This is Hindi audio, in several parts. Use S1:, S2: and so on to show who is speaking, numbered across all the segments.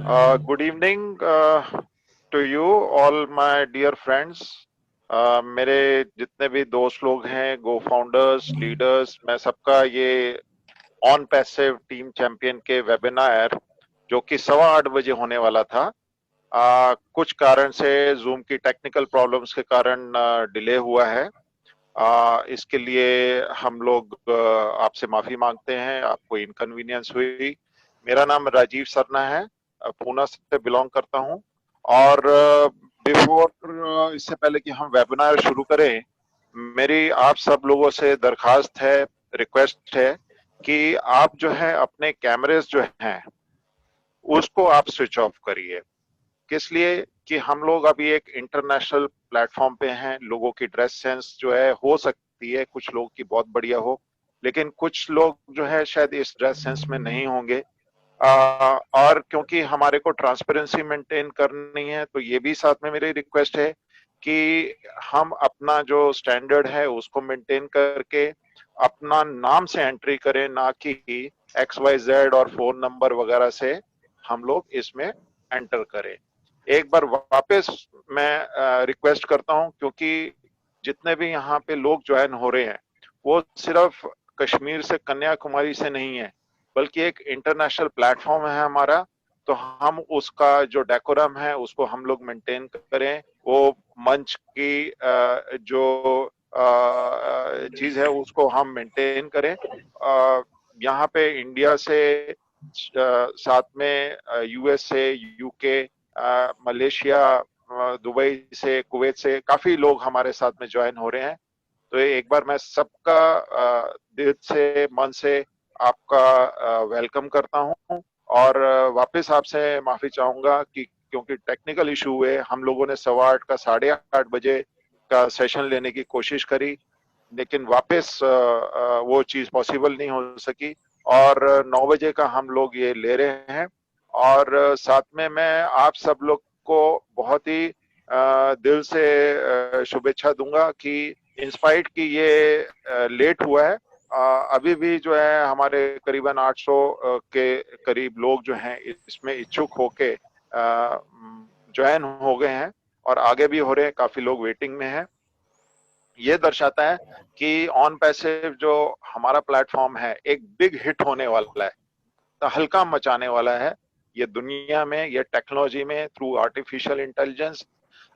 S1: Good evening to you all my dear friends. मेरे जितने भी दोस्त लोग हैं, गो फाउंडर्स, लीडर्स, मैं सबका ये ऑन पैसिव टीम चैंपियन के वेबिनार जो कि 8:15 होने वाला था, कुछ कारण से जूम की टेक्निकल प्रॉब्लम्स के कारण डिले हुआ है। इसके लिए हम लोग आपसे माफी मांगते हैं, आपको इनकन्वीनियंस हुई। मेरा नाम राजीव सरना है, पूना से बिलोंग करता हूं। और बिफोर इससे पहले कि हम वेबिनार शुरू करें, मेरी आप सब लोगों से दरखास्त है, रिक्वेस्ट है कि आप जो है अपने कैमरेज जो हैं उसको आप स्विच ऑफ करिए। किस लिए? कि हम लोग अभी एक इंटरनेशनल प्लेटफॉर्म पे हैं। लोगों की ड्रेस सेंस जो है हो सकती है कुछ लोग की बहुत बढ़िया हो, लेकिन कुछ लोग जो है शायद इस ड्रेस सेंस में नहीं होंगे। और क्योंकि हमारे को ट्रांसपेरेंसी मेंटेन करनी है, तो ये भी साथ में मेरी रिक्वेस्ट है कि हम अपना जो स्टैंडर्ड है उसको मेंटेन करके अपना नाम से एंट्री करें, ना कि XYZ और फोन नंबर वगैरह से हम लोग इसमें एंटर करें। एक बार वापस मैं रिक्वेस्ट करता हूं, क्योंकि जितने भी यहाँ पे लोग ज्वाइन हो रहे हैं वो सिर्फ कश्मीर से, कन्याकुमारी से नहीं है, बल्कि एक इंटरनेशनल प्लेटफॉर्म है हमारा। तो हम उसका जो डेकोरम है उसको हम लोग मेंटेन करें। वो मंच की जो चीज है उसको हम मेंटेन करें। यहाँ पे इंडिया से, साथ में US से, UK, मलेशिया, दुबई से, कुवैत से काफी लोग हमारे साथ में ज्वाइन हो रहे हैं। तो एक बार मैं सबका दिल से, मन से आपका वेलकम करता हूं। और वापस आपसे माफी चाहूंगा कि क्योंकि टेक्निकल इशू हुए, हम लोगों ने 8:15 का 8:30 का सेशन लेने की कोशिश करी, लेकिन वापस वो चीज पॉसिबल नहीं हो सकी। और 9 बजे का हम लोग ये ले रहे हैं। और साथ में मैं आप सब लोग को बहुत ही दिल से शुभेच्छा दूंगा कि इंस्पाइट की ये लेट हुआ है, अभी भी जो है हमारे करीबन 800 के करीब लोग जो हैं इसमें इच्छुक होके ज्वाइन हो गए हैं, और आगे भी हो रहे हैं, काफी लोग वेटिंग में हैं। ये दर्शाता है कि ऑन पैसिव जो हमारा प्लेटफॉर्म है एक बिग हिट होने वाला है, तो हल्का मचाने वाला है ये दुनिया में, ये टेक्नोलॉजी में, थ्रू आर्टिफिशियल इंटेलिजेंस।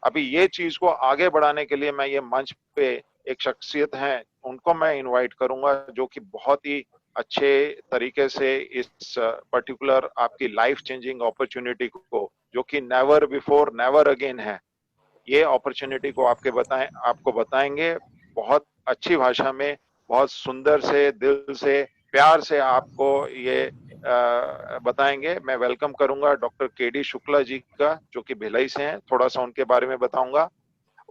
S1: अभी ये चीज को आगे बढ़ाने के लिए मैं ये मंच पे एक शख्सियत है उनको मैं इनवाइट करूंगा, जो कि बहुत ही अच्छे तरीके से इस पर्टिकुलर आपकी लाइफ चेंजिंग अपॉर्चुनिटी को, जो कि नेवर बिफोर नेवर अगेन है, ये अपॉर्चुनिटी को आपको बताएंगे बहुत अच्छी भाषा में, बहुत सुंदर से, दिल से, प्यार से आपको ये बताएंगे। मैं वेलकम करूंगा डॉक्टर KD शुक्ला जी का, जो कि भिलाई से हैं। थोड़ा सा उनके बारे में बताऊंगा।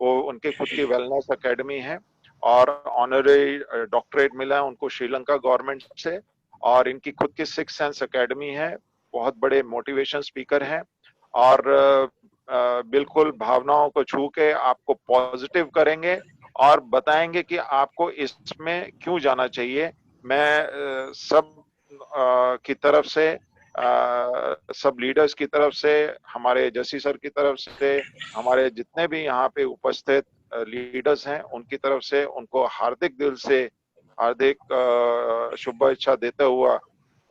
S1: वो उनके खुद की वेलनेस एकेडमी है, और ऑनररी डॉक्टरेट मिला है उनको श्रीलंका गवर्नमेंट से। और इनकी खुद की सिक्स सेंस एकेडमी है। बहुत बड़े मोटिवेशन स्पीकर हैं, और बिल्कुल भावनाओं को छू के आपको पॉजिटिव करेंगे और बताएंगे कि आपको इसमें क्यों जाना चाहिए। मैं सब की तरफ से, सब लीडर्स की तरफ से, हमारे जसी सर की तरफ से, हमारे जितने भी यहाँ पे उपस्थित लीडर्स हैं उनकी तरफ से उनको हार्दिक दिल से, हार्दिक शुभेच्छा देते हुआ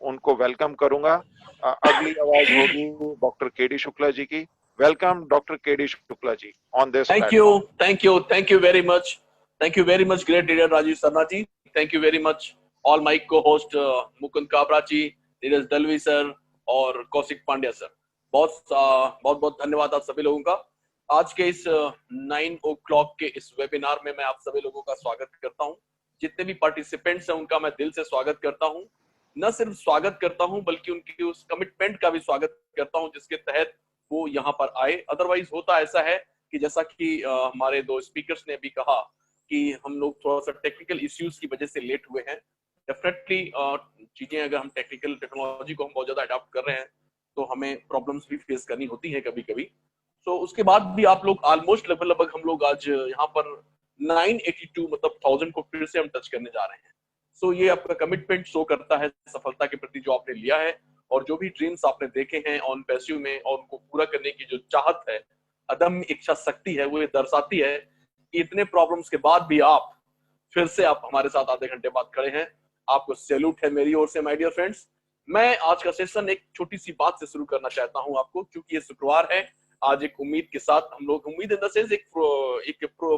S1: उनको वेलकम करूंगा। अगली आवाज होगी डॉक्टर KD शुक्ला जी की। Welcome doctor KD Shukla ji on this platform.
S2: Thank you very much. Thank you very much, great leader Rajiv Sarna ji. Thank you very much, all my co-host Mukund Kabra ji, Neeraj Dalvi sir और कौशिक पांड्या सर। बहुत बहुत धन्यवाद आप सभी लोगों का। आज के इस 9 o'clock के इस वेबिनार में मैं आप सभी लोगों का स्वागत करता हूं। जितने भी पार्टिसिपेंट्स हैं उनका मैं दिल से स्वागत करता हूं। न सिर्फ स्वागत करता हूं बल्कि उनकी उस कमिटमेंट का भी स्वागत करता हूं जिसके तहत वो यहाँ पर आए। अदरवाइज होता ऐसा है कि जैसा कि हमारे दो स्पीकर्स ने भी कहा कि हम लोग थोड़ा सा टेक्निकल इश्यूज की वजह से लेट हुए हैं। डेफिनेटली चीजें अगर हम टेक्निकल टेक्नोलॉजी को हम बहुत ज्यादा अडॉप्ट कर रहे हैं तो हमें प्रॉब्लम्स भी फेस करनी होती है कभी कभी। सो उसके बाद भी आप लोग ऑलमोस्ट लगभग हम लोग आज यहाँ पर 982 मतलब 1000 को फिर से हम टच करने जा रहे हैं। सो ये आपका कमिटमेंट शो करता है सफलता के प्रति जो आपने लिया है, और जो भी ड्रीम्स आपने देखे हैं ऑन पैसिव में और उनको पूरा करने की जो चाहत है, अदम्य इच्छा शक्ति है, वो ये दर्शाती है कि इतने प्रॉब्लम्स के बाद भी आप फिर से आप हमारे साथ आधे घंटे बाद खड़े हैं। आपको सैल्यूट है मेरी ओर से माय डियर फ्रेंड्स। मैं आज का सेशन एक छोटी सी बात से शुरू करना चाहता हूं आपको, क्योंकि ये शुक्रवार है। आज एक उम्मीद के साथ हम लोग, उम्मीद इन द सेंस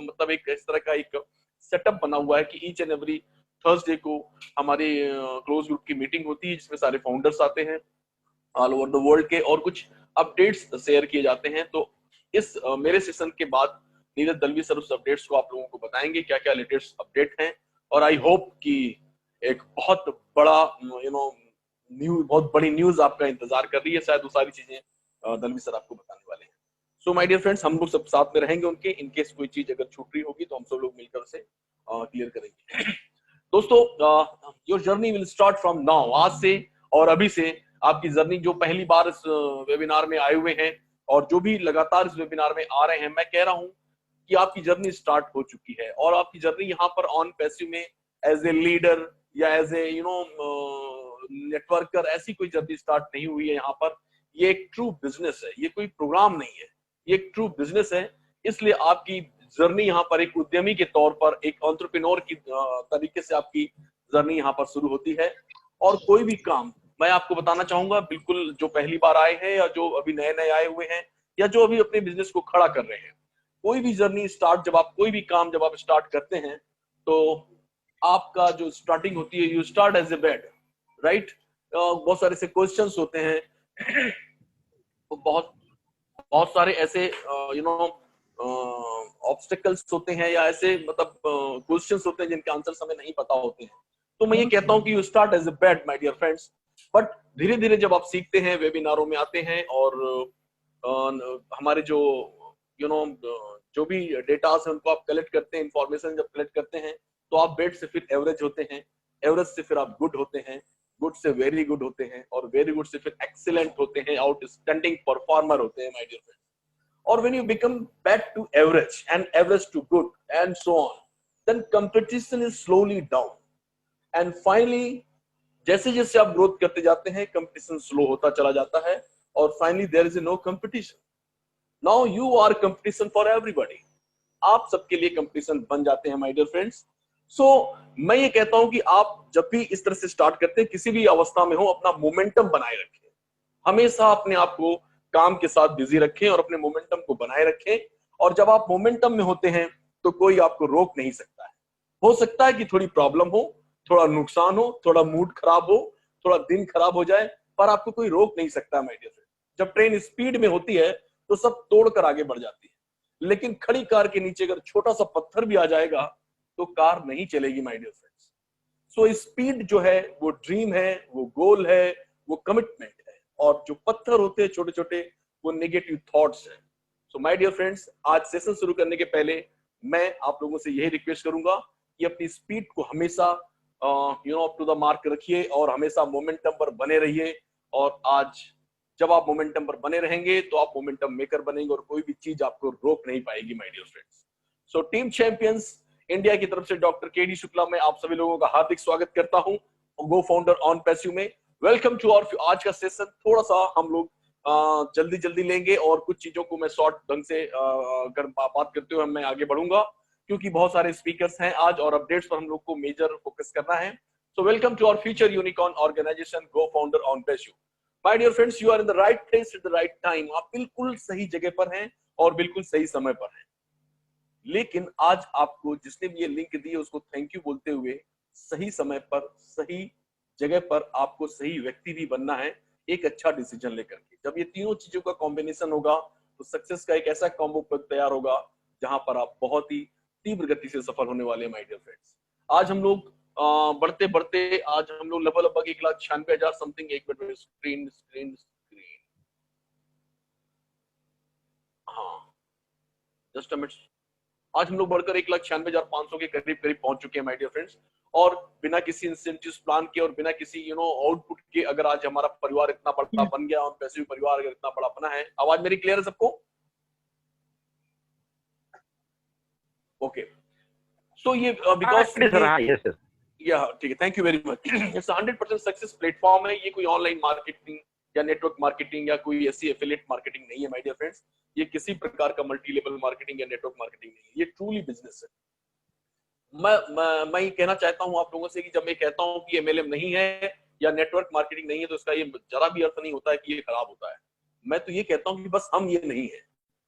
S2: मतलब एक इस तरह का एक सेटअप बना हुआ है कि ईच एंड एवरी थर्सडे को हमारी क्लोज ग्रुप की मीटिंग होती है, जिसमें सारे फाउंडर्स आते हैं ऑल ओवर द वर्ल्ड के, और कुछ अपडेट्स शेयर किए जाते हैं। तो इस मेरे सेशन के बाद नीरज दलवी सर उस अपडेट्स को आप लोगों को बताएंगे, क्या क्या लेटेस्ट अपडेट हैं। और आई होप कि एक बहुत बड़ा बहुत बड़ी न्यूज आपका इंतजार कर रही है, शायद वो सारी चीजें दलवी सर आपको बताने वाले हैं। सो माय डियर फ्रेंड्स, हम लोग सब साथ में रहेंगे उनके, इनकेस कोई चीज अगर छूट रही होगी तो हम सब लोग मिलकर उसे क्लियर करेंगे। दोस्तों, your journey will start from now, आज से और अभी से आपकी जर्नी, जो पहली बार इस वेबिनार में आए हुए हैं और जो भी लगातार इस वेबिनार में आ रहे हैं, मैं कह रहा हूं कि आपकी जर्नी स्टार्ट हो चुकी है। और आपकी जर्नी यहाँ पर ऑन पैसिव में एज ए लीडर या एज ए नेटवर्कर ऐसी कोई जर्नी स्टार्ट नहीं हुई है यहाँ पर। ये एक ट्रू बिजनेस है, ये कोई प्रोग्राम नहीं है, ये एक ट्रू बिजनेस है। इसलिए आपकी जर्नी यहाँ पर एक उद्यमी के तौर पर, एक एंटरप्रेन्योर की तरीके से आपकी जर्नी यहाँ पर शुरू होती है। और कोई भी काम मैं आपको बताना चाहूंगा, बिल्कुल जो पहली बार आए हैं या जो अभी नए नए आए हुए हैं या जो अभी अपने बिजनेस को खड़ा कर रहे हैं, कोई भी जर्नी स्टार्ट, जब आप कोई भी काम जब आप स्टार्ट करते हैं तो आपका जो स्टार्टिंग होती है, you start as a bed, right. बहुत सारे ऐसे क्वेश्चंस होते हैं बहुत बहुत सारे ऐसे ऑब्स्टिकल्स होते हैं, या ऐसे मतलब क्वेश्चंस होते हैं जिनके आंसर हमें नहीं पता होते हैं। तो मैं ये कहता हूं कि you start as a bed my dear friends. But धीरे धीरे जब आप सीखते हैं, वेबिनारों में आते हैं और हमारे जो यू नो जो भी डेटास है उनको आप कलेक्ट करते हैं, इंफॉर्मेशन जब कलेक्ट करते हैं, तो आप बेड से फिर एवरेज होते हैं, एवरेज से फिर आप गुड होते हैं, गुड से वेरी गुड होते हैं, और वेरी गुड से फिर एक्सीलेंट होते हैं, आउटस्टैंडिंग परफॉर्मर होते हैं my dear friends. Or when you become back to average and average to good and so on, then competition is slowly down, and finally जैसे जैसे आप ग्रोथ करते जाते हैं, कंपटीशन स्लो होता चला जाता है, और finally there is no competition. Now you are competition for everybody, आप सबके लिए कंपटीशन बन जाते हैं माय डियर फ्रेंड्स। सो मैं ये कहता हूं कि आप जब भी इस तरह से स्टार्ट करते हैं, किसी भी अवस्था में हो, अपना मोमेंटम बनाए रखें, हमेशा अपने आप को काम के साथ बिजी रखें और अपने मोमेंटम को बनाए रखें। और जब आप मोमेंटम में होते हैं तो कोई आपको रोक नहीं सकता है। हो सकता है कि थोड़ी प्रॉब्लम हो, थोड़ा नुकसान हो, थोड़ा मूड खराब हो, थोड़ा दिन खराब हो जाए, पर आपको कोई रोक नहीं सकता माय डियर फ्रेंड। जब ट्रेन स्पीड में होती है तो सब तोड़कर आगे बढ़ जाती है, लेकिन खड़ी कार के नीचे अगर छोटा सा पत्थर भी आ जाएगा तो कार नहीं चलेगी my dear friends. So speed जो है वो ड्रीम है, वो गोल है, वो कमिटमेंट है, और जो पत्थर होते हैं छोटे छोटे, वो नेगेटिव थॉट्स हैं। सो माय डियर फ्रेंड्स, आज सेशन शुरू करने के पहले मैं आप लोगों से यही रिक्वेस्ट करूंगा कि अपनी स्पीड को हमेशा अप टू द मार्क रखिए और हमेशा मोमेंटम पर बने रहिए। और आज जब आप मोमेंटम पर बने रहेंगे तो आप मोमेंटम मेकर बनेंगे और कोई भी चीज आपको रोक नहीं पाएगी my dear friends. So team champions India की तरफ से डॉक्टर के डी शुक्ला, मैं आप सभी लोगों का हार्दिक स्वागत करता हूं गो फाउंडर ऑन पैसिव में। वेलकम टू आवर आज का सेशन। थोड़ा सा हम लोग जल्दी जल्दी लेंगे और कुछ चीजों को मैं शॉर्ट ढंग से बात करते हुए मैं आगे बढ़ूंगा, क्योंकि बहुत सारे स्पीकर्स हैं आज और अपडेट्स पर हम लोग को मेजर फोकस करना है। So welcome to our future unicorn organisation go founder on passive. My dear friends, you are in the right place at the right time. आप बिल्कुल सही जगह पर हैं और बिल्कुल सही समय पर हैं। लेकिन आज आपको जिसने भी ये लिंक दी है उसको थैंक यू बोलते हुए, सही समय पर सही जगह पर आपको सही व्यक्ति भी बनना है, एक अच्छा डिसीजन लेकर के। जब ये तीनों चीजों का कॉम्बिनेशन होगा तो सक्सेस का एक ऐसा कॉम्बो तैयार होगा जहां पर आप बहुत ही तीव्र गति से सफल होने वाले हैं माय डियर फ्रेंड्स। आज हम लोग बढ़ते बढ़ते आज हम लोग लगभग 1,96,000 समथिंग, एक मिनट में स्क्रीन स्क्रीन स्क्रीन, हाँ जस्ट अ मिनट। आज हम लोग बढ़कर 1,96,500 के करीब करीब पहुंच चुके हैं माय डियर फ्रेंड्स। और बिना किसी इंसेंटिव प्लान के और बिना किसी आउटपुट के अगर आज हमारा परिवार इतना बड़ा बन गया और पैसिव परिवार अगर इतना बड़ा बना है, आवाज मेरी क्लियर है सबको? ओके। सो ये बिकॉज या ठीक है, thank you very much. It's 100% success platform है ये, कोई ऑनलाइन मार्केटिंग या नेटवर्क मार्केटिंग या कोई ऐसी एफिलिएट मार्केटिंग नहीं है माय डियर फ्रेंड्स। ये किसी प्रकार का मल्टी लेवल मार्केटिंग या नेटवर्क मार्केटिंग नहीं है, ये ट्रूली बिजनेस है। मैं ये कहना चाहता हूं आप लोगों से कि जब मैं कहता हूं कि एमएलएम नहीं है या नेटवर्क मार्केटिंग नहीं है, तो इसका ये जरा भी अर्थ नहीं होता है कि ये खराब होता है। मैं तो ये कहता हूं कि बस हम ये नहीं है,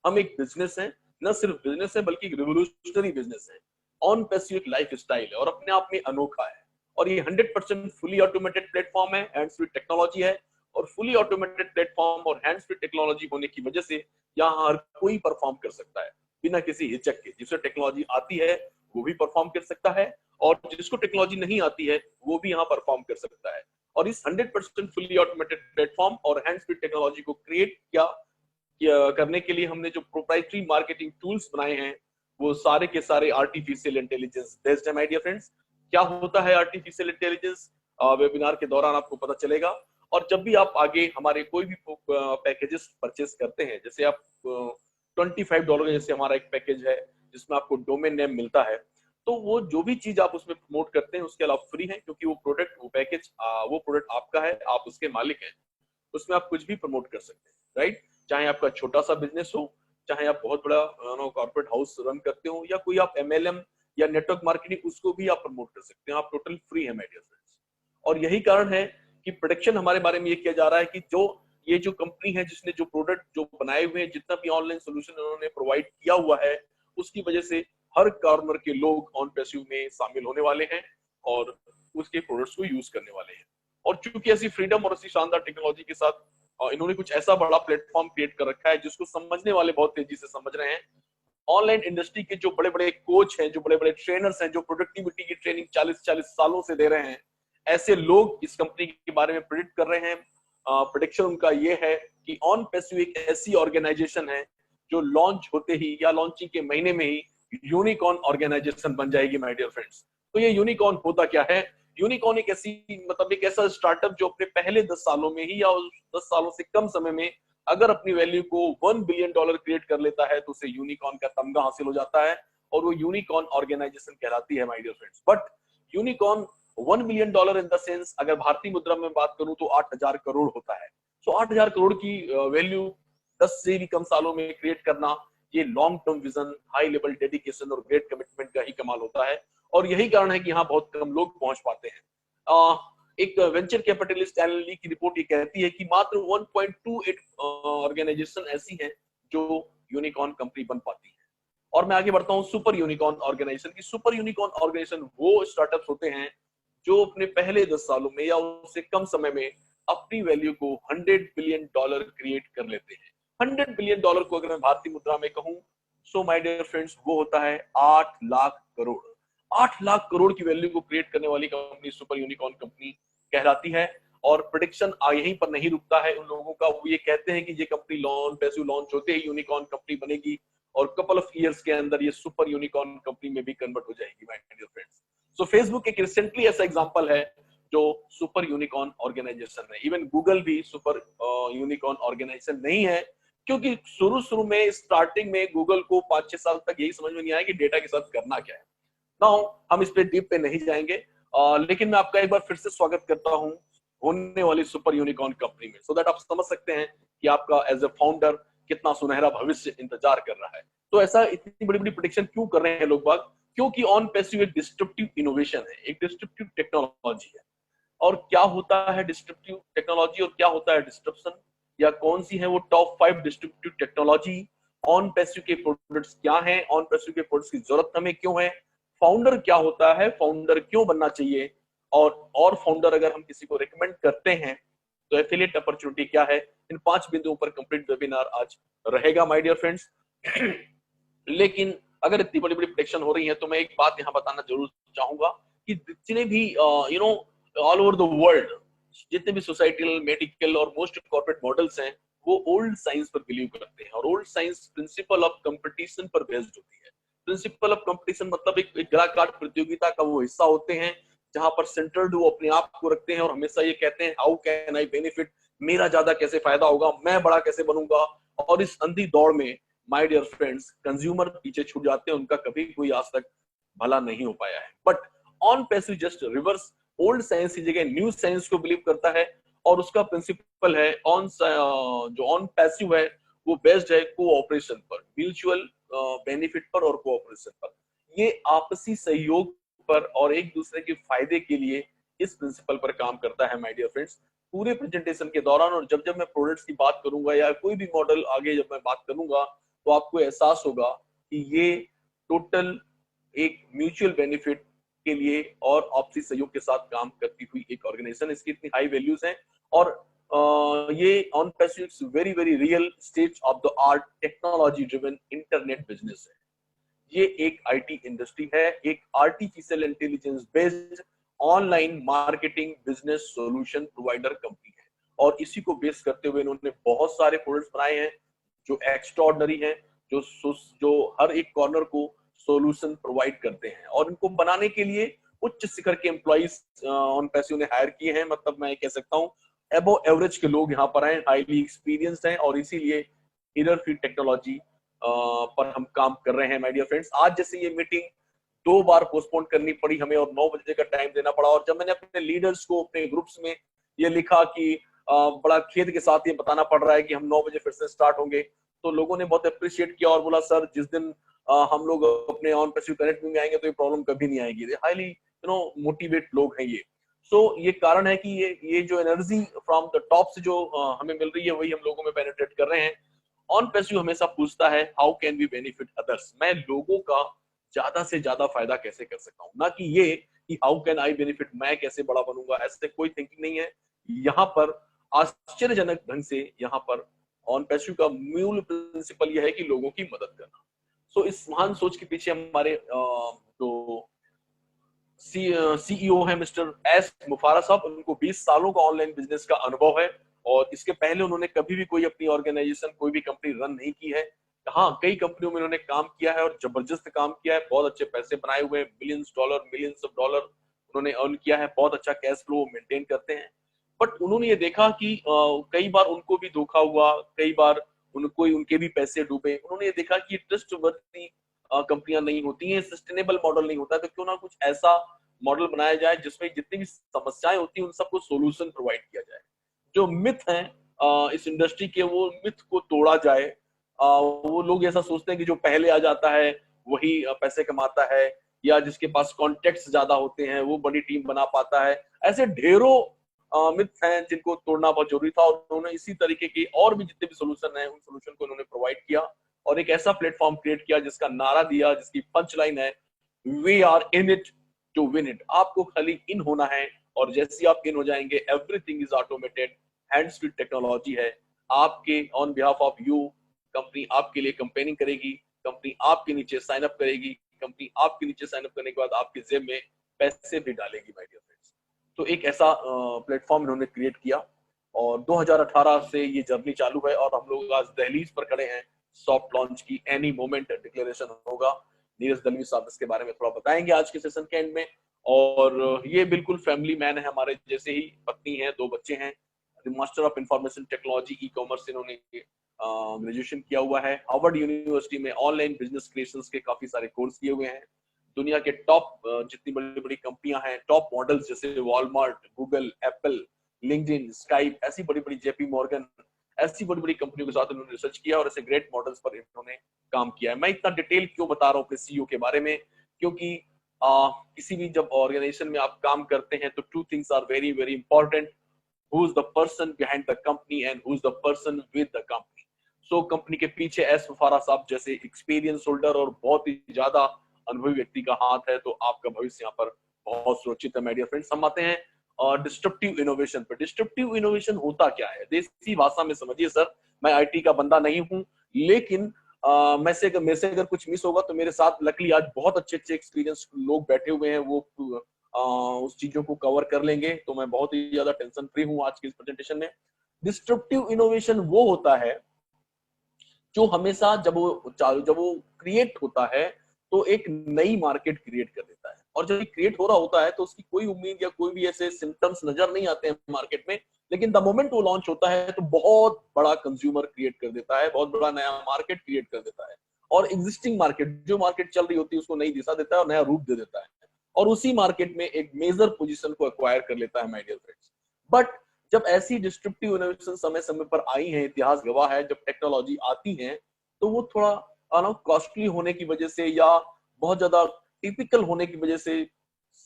S2: हम एक बिजनेस है, न सिर्फ बिजनेस है बल्कि एक रिवोल्यूशनरी बिजनेस है। ऑन पैसिव एक लाइफ स्टाइल है और अपने आप में अनोखा है। और ये 100% फुली ऑटोमेटेड प्लेटफॉर्म है, हैंड्स फ्री टेक्नोलॉजी है। और फुली ऑटोमेटेड प्लेटफॉर्म और हैंड्स फ्री टेक्नोलॉजी होने की वजह से यहाँ हर कोई परफॉर्म कर सकता है बिना किसी हिचक के। जिसे टेक्नोलॉजी आती है वो भी परफॉर्म कर सकता है, और जिसको टेक्नोलॉजी नहीं आती है वो भी यहाँ परफॉर्म कर सकता है। और इस 100% फुली ऑटोमेटेड प्लेटफॉर्म और हैंड्स फ्री टेक्नोलॉजी को क्रिएट करने के लिए हमने जो प्रोप्राइटरी मार्केटिंग टूल्स बनाए हैं वो सारे के सारे आर्टिफिशियल इंटेलिजेंस बेस्ड है माय डियर फ्रेंड्स। क्या होता है आर्टिफिशियल इंटेलिजेंस, वेबिनार के दौरान आपको पता चलेगा। और जब भी आप आगे हमारे कोई भी पैकेजेस परचेस करते हैं, जैसे आप $25 जैसे हमारा एक पैकेज है जिसमें आपको डोमेन नेम मिलता है, तो वो जो भी चीज आप उसमें प्रमोट करते हैं उसके अलावा फ्री है, क्योंकि वो प्रोडक्ट वो पैकेज वो प्रोडक्ट आपका है, आप उसके मालिक हैं। उसमें आप कुछ भी प्रमोट कर सकते हैं, राइट। चाहे आपका छोटा सा बिजनेस हो, चाहे आप बहुत बड़ा कॉर्पोरेट हाउस रन करते हो, या कोई आप एमएलएम या नेटवर्क मार्केटिंग उसको भी आप प्रमोट कर सकते हैं। आप टोटल फ्री है माय डियर फ्रेंड्स। और यही कारण है कि प्रोडक्शन हमारे बारे में ये किया जा रहा है कि ये जो कंपनी है जिसने जो प्रोडक्ट जो बनाए हुए हैं, जितना भी ऑनलाइन सोल्यूशन उन्होंने प्रोवाइड किया हुआ है, उसकी वजह से हर कॉर्नर के लोग ऑन पैसिव में शामिल होने वाले हैं और उसके प्रोडक्ट्स को यूज करने वाले हैं। और चूंकि ऐसी फ्रीडम और ऐसी शानदार टेक्नोलॉजी के साथ इन्होंने कुछ ऐसा बड़ा प्लेटफॉर्म क्रिएट कर रखा है जिसको समझने वाले बहुत तेजी से समझ रहे हैं। ऑनलाइन इंडस्ट्री के जो बड़े बड़े कोच हैं, जो बड़े बड़े ट्रेनर्स हैं, जो प्रोडक्टिविटी की ट्रेनिंग 40-40 सालों से दे रहे हैं, ऐसे लोग इस कंपनी के बारे में प्रेडिक्ट कर रहे हैं। प्रेडिक्शन उनका ये है कि ऑन पैसिव एक ऐसी ऑर्गेनाइजेशन है जो लॉन्च होते ही या लॉन्चिंग के महीने में ही यूनिकॉर्न ऑर्गेनाइजेशन बन जाएगी माय डियर फ्रेंड्स। तो ये यूनिकॉर्न होता क्या है? यूनिकॉर्न एक ऐसी मतलब एक ऐसा स्टार्टअप जो अपने पहले 10 सालों में ही या 10 सालों से कम समय में अगर अपनी वैल्यू को $1 बिलियन क्रिएट कर लेता है तो उसे यूनिकॉर्न का तमगा हासिल हो जाता है और वो यूनिकॉर्न ऑर्गेनाइजेशन कहलाती है my dear friends. But unicorn $1 billion in the sense अगर भारतीय मुद्रा में बात करूं तो 8,000 करोड़ होता है। सो 8,000 करोड़ की वैल्यू 10 से भी कम सालों में क्रिएट करना, ये long term vision, high level dedication और ग्रेट कमिटमेंट का ही कमाल होता है। और यही कारण है कि यहाँ बहुत कम लोग पहुंच पाते हैं। एक वेंचर कैपिटलिस्ट एलन ली की रिपोर्ट ये कहती है कि मात्र 1.28 ऑर्गेनाइजेशन ऐसी हैं जो यूनिकॉर्न कंपनी बन पाती है। और मैं आगे बढ़ता हूँ सुपर यूनिकॉर्न ऑर्गेनाइजेशन की। सुपर यूनिकॉर्न ऑर्गेनाइजेशन वो स्टार्टअप्स होते हैं जो अपने पहले 10 सालों में या उससे कम समय में अपनी वैल्यू को $100 बिलियन क्रिएट कर लेते हैं। $100 बिलियन को अगर मैं भारतीय मुद्रा में कहूं, सो माय डियर फ्रेंड्स वो होता है 8 लाख करोड़। 8 लाख करोड़ की वैल्यू को क्रिएट करने वाली कंपनी सुपर यूनिकॉर्न कंपनी कहलाती है। और प्रेडिक्शन यहीं पर नहीं रुकता है उन लोगों का। वो ये कहते हैं कि ये कंपनी पैसिव लॉन्च होते ही यूनिकॉर्न कंपनी बनेगी और कपल ऑफ इयर्स के अंदर ये सुपर यूनिकॉर्न कंपनी में भी कन्वर्ट हो जाएगी my dear friends. So Facebook एक रिसेंटली ऐसा एग्जांपल है जो सुपर यूनिकॉर्न ऑर्गेनाइजेशन है। इवन गूगल भी सुपर यूनिकॉर्न ऑर्गेनाइजेशन नहीं है, क्योंकि शुरू में स्टार्टिंग में गूगल को 5-6 साल तक यही समझ में नहीं आया कि डेटा के साथ करना क्या है। नाउ हम इस पे डीप पे नहीं जाएंगे, लेकिन मैं आपका एक बार फिर से स्वागत करता हूं होने वाली सुपर यूनिकॉर्न कंपनी में, सो दैट आप समझ सकते हैं कि आपका एज ए फाउंडर कितना सुनहरा भविष्य इंतजार कर रहा है। तो ऐसा इतनी बड़ी बड़ी प्रेडिक्शन क्यों कर रहे हैं लोग बाग? क्योंकि ऑन पैसिव एक डिस्ट्रप्टिव इनोवेशन है, एक डिस्ट्रप्टिव टेक्नोलॉजी है। और क्या होता है डिस्ट्रप्टिव टेक्नोलॉजी और क्या होता है डिस्ट्रप्शन, या कौन सी है वो top 5 disruptive technology? On passive के प्रोडक्ट्स क्या हैं? ऑन पैसिव के प्रोडक्ट्स की जरूरत हमें क्यों है? फाउंडर क्या होता है? फाउंडर क्यों बनना चाहिए? और फाउंडर अगर हम किसी को रिकमेंड करते हैं तो एफिलिएट अपॉर्चुनिटी क्या है? इन 5 बिंदुओं पर कंप्लीट वेबिनार आज रहेगा माय डियर फ्रेंड्स। लेकिन अगर इतनी बड़ी बड़ी प्रेडिक्शन हो रही है तो मैं एक बात यहाँ बताना जरूर चाहूंगा कि जितने भी ऑल ओवर द वर्ल्ड जितने भी सोसाइटल, मेडिकल और मोस्ट कॉर्पोरेट मॉडल्स हैं वो ओल्ड साइंस पर बिलीव करते हैं। और old science principle of competition पर बेस्ड होती है। प्रिंसिपल ऑफ कंपटीशन मतलब एक ग्राहक प्रतियोगिता का वो हिस्सा होते हैं जहां पर सेंटर्ड वो अपने आप को रखते हैं और हमेशा ये कहते हैं हाउ कैन आई बेनिफिट, मेरा ज्यादा कैसे फायदा होगा, मैं बड़ा कैसे बनूंगा। और इस अंधी दौड़ में माय डियर फ्रेंड्स कंज्यूमर पीछे छूट जाते हैं, उनका कभी कोई आज तक भला नहीं हो पाया है। But on passive just reverse, old science की जगह न्यू साइंस को बिलीव करता है, और उसका प्रिंसिपल है जो ऑन पैसिव है वो बेस्ड है कोऑपरेशन पर, म्यूचुअल बेनिफिट पर और कोऑपरेशन पर। ये आपसी सहयोग पर और एक दूसरे के फायदे के लिए इस प्रिंसिपल पर काम करता है माय डियर फ्रेंड्स। पूरे प्रेजेंटेशन के दौरान और जब जब मैं प्रोडक्ट्स की बात करूंगा या कोई भी मॉडल आगे जब मैं बात करूंगा, तो आपको एहसास होगा कि ये टोटल एक म्यूचुअल बेनिफिट के लिए और आपसी सहयोग के साथ काम करती हुई एक ऑर्गेनाइजेशन, इसकी इतनी हाई वैल्यूज हैं। और ये on passive very very real estate of the art technology driven internet business है। ये एक आईटी इंडस्ट्री है, एक artificial intelligence based online marketing business solution provider company है। और इसी को बेस करते हुए इन्होंने बहुत सारे प्रोडक्ट्स बनाए हैं जो एक्स्ट्राऑर्डिनरी हैं, जो हर एक कॉर्नर को सॉल्यूशन प्रोवाइड करते हैं। और इनको बनाने के लिए उच्च शिखर के एम्प्लॉइज ऑन पैसिव ने हायर किए हैं, मतलब मैं कह सकता हूँ अबव एवरेज के लोग यहाँ पर हैं, हाईली एक्सपीरियंस्ड हैं, और इसीलिए एरर फ्री टेक्नोलॉजी पर हम काम कर रहे हैं माय डियर फ्रेंड्स। आज जैसे ये मीटिंग 2 बार पोस्टपोन करनी पड़ी हमें और 9 बजे का टाइम देना पड़ा, और जब मैंने अपने लीडर्स को अपने ग्रुप्स में ये लिखा कि बड़ा खेद के साथ ये बताना पड़ रहा है कि हम 9 बजे फिर से स्टार्ट होंगे, तो लोगों ने बहुत अप्रिशिएट किया और बोला सर जिस दिन हम लोग अपने ऑन पैसिव कनेक्ट में आएंगे तो ये प्रॉब्लम कभी नहीं आएगी। हाईली मोटिवेट लोग हैं ये। सो ये कारण है कि ये जो एनर्जी फ्रॉम द टॉप से जो हमें मिल रही है वही हम लोगों में पेनिट्रेट कर रहे हैं। ऑन पैसिव हमेशा पूछता है how can we benefit others, मैं लोगों का ज्यादा से ज्यादा फायदा कैसे कर सकता हूँ, ना कि ये कि हाउ कैन आई बेनिफिट, मैं कैसे बड़ा बनूंगा, ऐसे कोई थिंकिंग नहीं है यहाँ पर। आश्चर्यजनक ढंग से यहाँ पर ऑन पैसिव का मूल प्रिंसिपल यह है कि लोगों की मदद करना। सो इस महान सोच के पीछे हमारे जो सीईओ है मिस्टर एस मुफारा साहब, उनको 20 सालों का ऑनलाइन बिजनेस का अनुभव है, और इसके पहले उन्होंने कभी भी कोई अपनी ऑर्गेनाइजेशन कोई भी कंपनी रन नहीं की है। हाँ, कई कंपनियों में उन्होंने काम किया है और जबरदस्त काम किया है, बहुत अच्छे पैसे बनाए हुए, billions dollar millions of dollar उन्होंने अर्न किया है, बहुत अच्छा कैश फ्लो मेंटेन करते हैं। बट उन्होंने ये देखा कि कई बार उनको भी धोखा हुआ, कई बार उनको उनके भी पैसे डूबे। उन्होंने ये देखा कि ट्रस्ट वर्दी कंपनियां नहीं होती हैं, सस्टेनेबल मॉडल नहीं होता, तो क्यों ना कुछ ऐसा मॉडल बनाया जाए जिसमें जितनी भी समस्याएं होती हैं उन सबको सोल्यूशन प्रोवाइड किया जाए। जो मिथ है इस इंडस्ट्री के, वो मिथ को तोड़ा जाए। वो लोग ऐसा सोचते हैं कि जो पहले आ जाता है वही पैसे कमाता है, या जिसके पास कॉन्टेक्ट्स ज्यादा होते हैं वो बड़ी टीम बना पाता है। ऐसे ढेरों मिथ हैं जिनको तोड़ना बहुत जरूरी था, और उन्होंने इसी तरीके के और भी जितने भी सोल्यूशन हैं उन सोल्यूशन को उन्होंने प्रोवाइड किया और एक ऐसा प्लेटफॉर्म क्रिएट किया जिसका नारा दिया, जिसकी पंच लाइन है we are in it to win it. आपको खाली इन होना है, और जैसे आप इन हो जाएंगे everything is automated, hands free technology है आपके on behalf of you. Company आपके लिए कंपेनिंग करेगी, कंपनी आपके नीचे साइन अप करेगी, कंपनी आपके नीचे साइन अप करने के बाद आपके जेब में पैसे भी डालेगी माय डियर फ्रेंड्स। तो एक ऐसा प्लेटफॉर्म इन्होंने क्रिएट किया, और 2018 से ये जर्नी चालू है, और हम लोग आज दहलीज पर खड़े हैं सॉफ्ट लॉन्च की, एनी मोमेंट डिक्लेरेशन होगा। नीरज दलवी साहब इसके बारे में थोड़ा बताएंगे आज के सेशन के एंड में। और ये बिल्कुल फैमिली मैन है, हमारे जैसे ही, पत्नी है, 2 बच्चे हैं, master of information technology e commerce इन्होंने ग्रेजुएशन किया हुआ है। हार्वर्ड यूनिवर्सिटी में ऑनलाइन बिजनेस क्रिएशंस के काफी सारे कोर्स किए हुए हैं। दुनिया के टॉप जितनी बड़ी बड़ी कंपनियां हैं, टॉप मॉडल्स जैसे Walmart, Google, Apple, LinkedIn, Skype, ऐसी बड़ी बड़ी जेपी मॉर्गन, ऐसी बड़ी बड़ी कंपनियों के साथ उन्होंने रिसर्च किया और ऐसे ग्रेट मॉडल्स पर इन्होंने काम किया है। मैं इतना डिटेल क्यों बता रहा हूँ अपने सीईओ के बारे में, क्योंकि किसी भी जब ऑर्गेनाइजेशन में आप काम करते हैं तो 2 things are very very important, who is the person behind the company and who is the person with the company। So company के पीछे एस मुफारा साहब जैसे एक्सपीरियंस होल्डर और बहुत ही ज्यादा अनुभवी व्यक्ति का हाथ है, तो आपका भविष्य यहाँ पर बहुत सुरक्षित है माय डियर फ्रेंड्स। हम आते हैं डिस्ट्रप्टिव इनोवेशन पर। डिस्ट्रप्टिव इनोवेशन होता क्या है, देसी भाषा में समझिए सर। मैं आईटी का बंदा नहीं हूँ, लेकिन मेरे से अगर कुछ मिस होगा तो मेरे साथ लकली आज बहुत अच्छे अच्छे एक्सपीरियंस लोग बैठे हुए हैं, वो उस चीजों को कवर कर लेंगे, तो मैं बहुत ही ज्यादा टेंशन फ्री हूं आज की इस प्रेजेंटेशन में। डिस्ट्रप्टिव इनोवेशन वो होता है जो हमेशा जब वो क्रिएट होता है तो एक नई मार्केट क्रिएट कर देता है, और जब क्रिएट हो रहा होता है तो उसकी कोई उम्मीद या कोई भी ऐसे सिम्टम्स नजर नहीं आते हैं मार्केट में, लेकिन द मोमेंट वो लॉन्च होता है तो बहुत बड़ा कंज्यूमर क्रिएट कर देता है, बहुत बड़ा नया मार्केट क्रिएट कर देता है, और एग्जिस्टिंग मार्केट, जो मार्केट चल रही होती है उसको नई दिशा देता है और नया रूप दे देता है। और उसी मार्केट में एक मेजर पोजीशन को एक्वायर कर लेता है माय डियर फ्रेंड्स। बट जब ऐसी डिस्ट्रप्टिव इनोवेशन समय समय पर आई है, इतिहास गवाह है, जब टेक्नोलॉजी आती है तो वो थोड़ा कॉस्टली होने की वजह से या बहुत ज्यादा टिपिकल होने की वजह से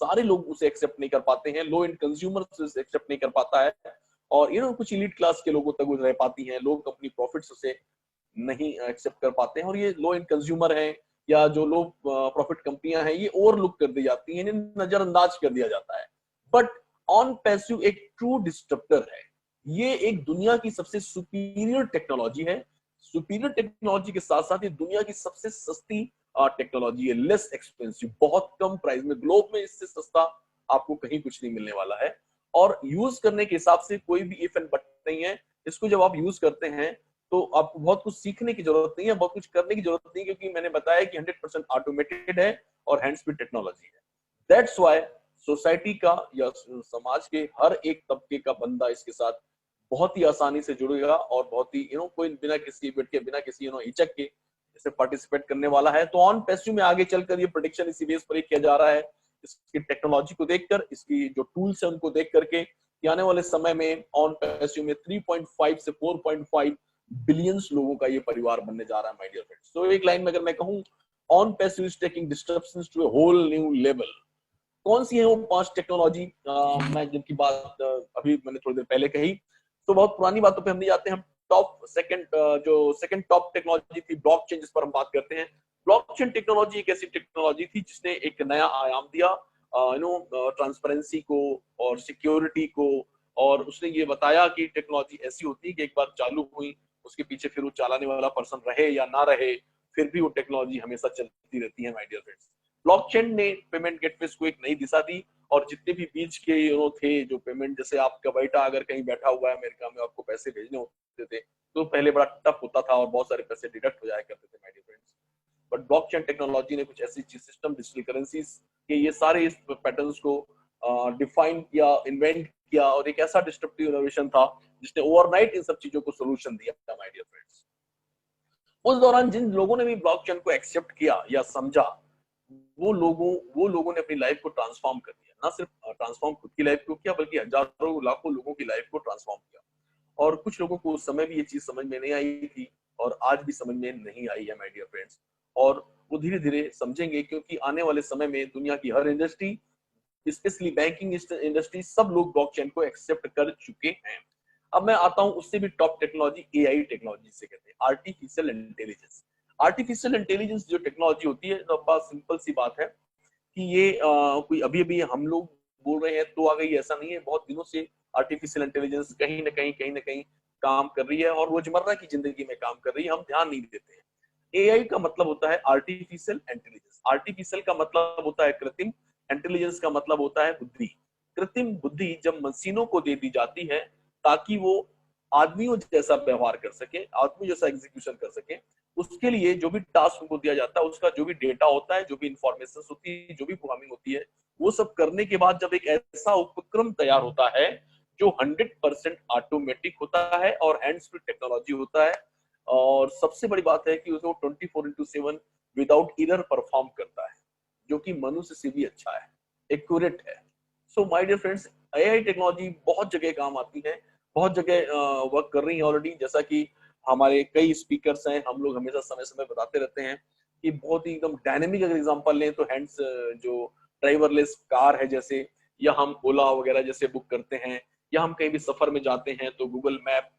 S2: सारे लोग उसे एक्सेप्ट नहीं कर पाते हैं, लो एंड कंज्यूमर उसे एक्सेप्ट नहीं कर पाता है, और कुछ एलीट क्लास के लोगों तक वो रह पाती हैं, लोग अपनी प्रॉफिट्स उसे नहीं एक्सेप्ट कर पाते हैं, और ये लो एंड कंज्यूमर है या जो लो प्रॉफिट कंपनियां हैं ये ओवरलुक कर दी जाती हैं, इन्हें नजरअंदाज कर दिया जाता है। बट ऑन पैसिव एक ट्रू डिस्ट्रप्टर है, ये एक दुनिया की सबसे सुपीरियर टेक्नोलॉजी है। सुपीरियर टेक्नोलॉजी के साथ साथ ये दुनिया की सबसे सस्ती टेक्नोलॉजी है, लेस एक्सपेंसिव, बहुत कम प्राइस में, ग्लोब में इससे सस्ता आपको कहीं कुछ नहीं मिलने वाला है। और यूज करने के हिसाब से कोई भी इफ एंड बट नहीं है, इसको जब आप यूज करते हैं तो आपको बहुत कुछ सीखने की जरूरत नहीं है, बहुत कुछ करने की जरूरत नहीं है, क्योंकि मैंने बताया कि 100% ऑटोमेटेड है और हैंड स्पीड टेक्नोलॉजी है। दैट्स व्हाई सोसाइटी का या समाज के हर एक तबके का बंदा इसके साथ बहुत ही आसानी से जुड़ेगा और बहुत ही कोई बिना किसी वेट के, बिना किसी हिचक के इसे पार्टिसिपेट करने वाला है। तो ऑन पैसिव में आगे चलकर ये प्रेडिक्शन इसी बेस पर ही किया जा रहा है, इसकी टेक्नोलॉजी को देखकर, इसकी जो टूल्स है उनको देख करके, कि आने वाले समय में ऑन पैसिव में 3.5 से 4.5 बिलियंस लोगों का ये परिवार बनने जा रहा है माय डियर फ्रेंड्स। तो एक लाइन में अगर मैं कहूं, on passive is taking disruptions to a whole new level. कौन सी है वो 5 टेक्नोलॉजी मैं जिनकी बात अभी मैंने थोड़ी देर पहले कही, तो बहुत पुरानी बातों पे हम नहीं जाते, हम टॉप सेकंड जो सेकंड टॉप टेक्नोलॉजी थी ब्लॉकचेन, जिस पर हम बात करते हैं। ब्लॉकचेन टेक्नोलॉजी एक ऐसी टेक्नोलॉजी थी जिसने एक नया आयाम दिया ट्रांसपेरेंसी को और सिक्योरिटी को, और उसने ये बताया कि टेक्नोलॉजी ऐसी होती है कि एक बार चालू हुई उसके पीछे फिर वो चलाने वाला पर्सन रहे या ना रहे, फिर भी वो टेक्नोलॉजी हमेशा चलती रहती है माय डियर फ्रेंड्स। ब्लॉकचेन ने पेमेंट गेटवेज को एक नई दिशा दी, और जितने भी बीच के थे जो पेमेंट, जैसे आपका बेटा अगर कहीं बैठा हुआ है अमेरिका में, आपको पैसे भेजने होते थे तो पहले बड़ा टफ होता था और बहुत सारे पैसे डिडक्ट हो जाया करते थे my dear friends. But blockchain technology ने कुछ ऐसी सिस्टम, डिजिटल करेंसीज के ये सारे इस पैटर्न्स को डिफाइन किया, इन्वेंट किया, और एक ऐसा डिस्ट्रप्टिव इनोवेशन था जिसने ओवरनाइट इन सब चीजों को सोल्यूशन दिया था माय डियर फ्रेंड्स। उस दौरान जिन लोगों ने भी ब्लॉकचेन को एक्सेप्ट किया या समझा, वो लोगों ने अपनी लाइफ को ट्रांसफॉर्म कर दिया। ना सिर्फ ट्रांसफॉर्म खुद की लाइफ को किया, बल्कि हजारों लाखों लोगों की लाइफ को ट्रांसफॉर्म किया। और कुछ लोगों को उस समय भी ये चीज समझ में नहीं आई थी और आज भी समझ में नहीं आई है माय डियर फ्रेंड्स, और वो धीरे धीरे समझेंगे, क्योंकि आने वाले समय में दुनिया की हर इंडस्ट्री, स्पेशली बैंकिंग इंडस्ट्री, सब लोग ब्लॉकचेन को एक्सेप्ट कर चुके हैं। अब मैं आता हूं उससे भी टॉप टेक्नोलॉजी, एआई टेक्नोलॉजी से कहते हैं, आर्टिफिशियल इंटेलिजेंस। आर्टिफिशियल इंटेलिजेंस जो टेक्नोलॉजी होती है, तो बहुत सिंपल सी बात है कि ये कोई अभी अभी हम लोग बोल रहे हैं तो आ गई, ऐसा नहीं है। बहुत दिनों से आर्टिफिशियल इंटेलिजेंस कहीं ना कहीं काम कर रही है और रोजमर्रा की जिंदगी में काम कर रही है, हम ध्यान नहीं देते हैं। एआई का मतलब होता है आर्टिफिशियल इंटेलिजेंस। आर्टिफिशियल का मतलब होता है कृत्रिम, इंटेलिजेंस का मतलब होता है बुद्धि। कृत्रिम बुद्धि जब मशीनों को दे दी जाती है ताकि वो आदमियों जैसा व्यवहार कर सके, आदमी जैसा एग्जीक्यूशन कर सके, उसके लिए जो भी टास्क उनको दिया जाता है, उसका जो भी डेटा होता है, जो भी इंफॉर्मेशन होती है, जो भी प्रोग्रामिंग होती है, वो सब करने के बाद जब एक ऐसा उपक्रम तैयार होता है जो 100% ऑटोमेटिक होता है और हैंड स्पीड टेक्नोलॉजी होता है, और सबसे बड़ी बात है कि उसको 24/7 विदाउट एरर परफॉर्म करता है, जो कि मनुष्य से भी अच्छा है, एक्यूरेट है। So my dear friends, AI technology बहुत जगह काम आती है, बहुत जगह वर्क कर रही है ऑलरेडी। जैसा कि हमारे कई स्पीकर्स हैं, हम लोग हमेशा समय समय बताते रहते हैं कि बहुत ही एकदम डायनेमिक अगर एग्जांपल लें तो हैंड्स जो ड्राइवरलेस कार है जैसे, या हम ओला वगैरह जैसे बुक करते हैं, या हम कहीं भी सफर में जाते हैं तो गूगल मैप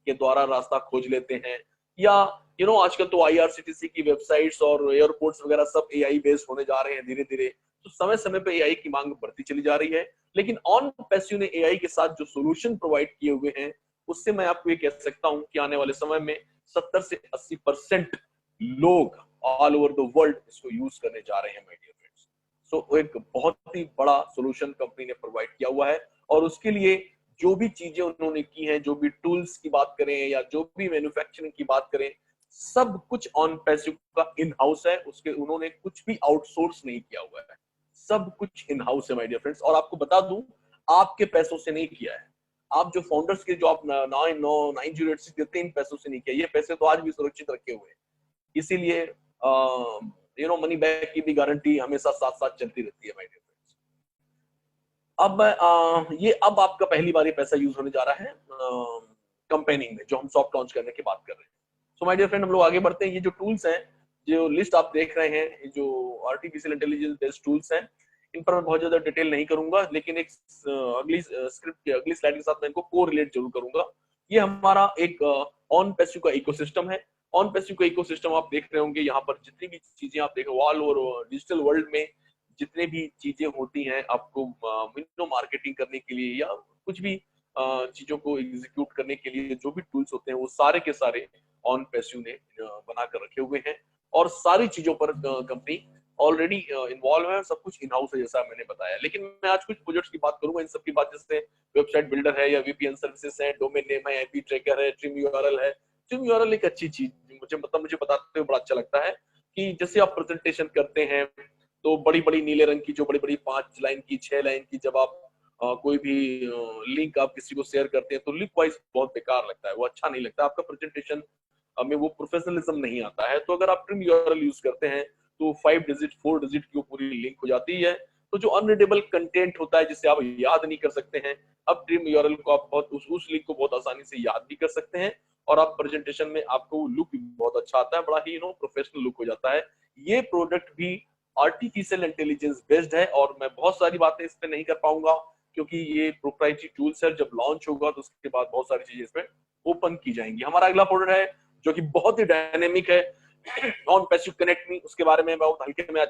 S2: के द्वारा रास्ता खोज लेते हैं, या आजकल तो आईआरसीटीसी की वेबसाइट्स और एयरपोर्ट्स वगैरह सब एआई बेस्ड होने जा रहे हैं धीरे धीरे। तो समय समय पे एआई की मांग बढ़ती चली जा रही है, लेकिन ऑन पैसिव ने एआई के साथ जो सोल्यूशन प्रोवाइड किए हुए हैं, उससे मैं आपको ये कह सकता हूं कि आने वाले समय में 70 से 80% लोग ऑल ओवर द वर्ल्ड इसको यूज करने जा रहे हैं माय डियर फ्रेंड्स। सो एक बहुत ही बड़ा सोल्यूशन कंपनी ने प्रोवाइड किया हुआ है, और उसके लिए जो भी चीजें उन्होंने की हैं, जो भी टूल्स की बात करें या जो भी मैन्युफैक्चरिंग की बात करें, सब कुछ ऑन पैसिव का इन हाउस है। उसके उन्होंने कुछ भी आउटसोर्स नहीं किया हुआ है, सब कुछ इन हाउस है माय डियर फ्रेंड्स। और आपको बता दूं, आपके पैसों से नहीं किया है। आप जो फाउंडर्स के जो आप 99086 देते हैं, इन पैसों से नहीं किया, ये पैसे तो आज भी सुरक्षित रखे हुए हैं। इसीलिए मनी बैक की भी गारंटी हमेशा साथ साथ चलती रहती है माय डियर फ्रेंड्स। अब अब आपका पहली बार ये पैसा यूज होने जा रहा है कंपेनिंग में, जो हम सॉफ्ट लॉन्च करने की बात कर रहे हैं। सो माय डियर फ्रेंड, हम लोग आगे बढ़ते हैं। ये जो टूल्स हैं, जो लिस्ट आप देख रहे हैं, ये जो आर्टिफिशियल इंटेलिजेंस बेस्ड टूल्स हैं, इन पर मैं बहुत ज्यादा डिटेल नहीं करूंगा, लेकिन एक अगली स्क्रिप्ट के अगली स्लाइड के साथ मैं इनको को रिलेट जरूर करूंगा। ये हमारा एक ऑन पैसिव का इकोसिस्टम है। ऑन पैसिव का इकोसिस्टम आप देख रहे होंगे, यहाँ पर जितनी भी चीजें आप देख रहे हो ऑल ओवर डिजिटल वर्ल्ड में, जितने भी चीजें होती हैं आपको मार्केटिंग करने के लिए या कुछ भी चीजों को एग्जीक्यूट करने के लिए जो भी टूल्स होते हैं, वो सारे के सारे ऑन पैसिव ने बना कर रखे हुए हैं। और सारी चीजों पर कंपनी ऑलरेडी इन्वॉल्व है, सब कुछ इन हाउस है जैसा मैंने बताया। लेकिन मैं आज कुछ प्रोजेक्ट्स की बात करूंगा, इन सब की बात, जैसे वेबसाइट बिल्डर है या वीपीएन सर्विसेज है, डोमेन नेम है, आईपी ट्रैकर है, ट्रिम यूआरएल है। ट्रिम यूआरएल एक अच्छी चीज, मुझे बताते हुए बड़ा अच्छा लगता है कि जैसे आप प्रेजेंटेशन करते हैं तो बड़ी बड़ी नीले रंग की, जो बड़ी बड़ी 5 लाइन की, 6 लाइन की, जब आप कोई भी लिंक आप किसी को शेयर करते हैं तो लिंक वाइज बहुत बेकार लगता है, वो अच्छा नहीं लगता, आपका प्रेजेंटेशन में वो प्रोफेशनलिज्म नहीं आता है। तो अगर आप ट्रिम यूआरएल यूज करते हैं तो 5 डिजिट 4 डिजिट की पूरी लिंक हो जाती है। तो जो अनरीडेबल कंटेंट होता है जिसे आप याद नहीं कर सकते हैं, अब ट्रिम यूआरएल को आप बहुत उस लिंक को बहुत आसानी से याद भी कर सकते हैं, और आप प्रेजेंटेशन में आपको लुक भी बहुत अच्छा आता है, बड़ा ही प्रोफेशनल लुक हो जाता है। ये प्रोडक्ट भी आर्टिफिशियल इंटेलिजेंस बेस्ड है, और मैं बहुत सारी बातें इस पे नहीं कर पाऊंगा क्योंकि ये प्रोप्राइटरी टूल्स है। जब लॉन्च होगा तो उसके बाद बहुत सारी चीजें इसमें ओपन की जाएंगी। हमारा अगला प्रोडक्ट है जो कि बहुत ही डायनेमिक है, ऑन पैसिव कनेक्ट मी। उसके बारे में बहुत हल्के में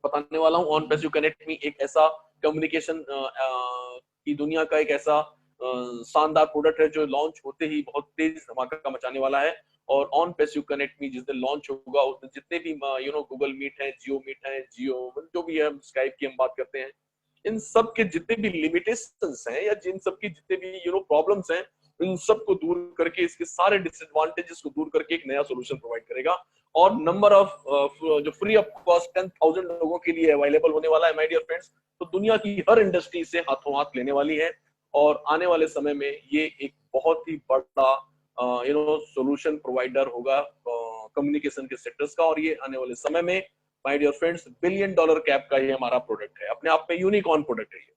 S2: बताने वाला हूँ। ऑन पैसिव कनेक्ट मी एक ऐसा कम्युनिकेशन की दुनिया का एक ऐसा शानदार प्रोडक्ट है जो लॉन्च होते ही बहुत तेज धमाका मचाने वाला है। और ऑन पैसिव कनेक्ट मी जिस दिन लॉन्च होगा उस दिन जितने भी गूगल मीट है, जियो मीट है, जियो जो भी है, स्काइप की हम बात करते हैं, इन सब के जितने भी लिमिटेशंस हैं या जिन सब की जितने भी प्रॉब्लम्स हैं, इन सब को दूर करके, इसके सारे डिसएडवांटेजेस को दूर करके एक नया सोल्यूशन प्रोवाइड करेगा। और नंबर ऑफ जो फ्री ऑफ कॉस्ट 10,000 लोगों के लिए अवेलेबल होने वाला है माय डियर फ्रेंड्स। तो दुनिया की हर इंडस्ट्री इसे हाथों हाथ लेने वाली है, और आने वाले समय में ये एक बहुत ही बड़ा सोल्यूशन प्रोवाइडर होगा कम्युनिकेशन के सेक्टर्स का। और ये आने वाले समय में my dear friends $1 billion cap का ये हमारा प्रोडक्ट है, अपने आप में यूनिकॉर्न प्रोडक्ट है ये।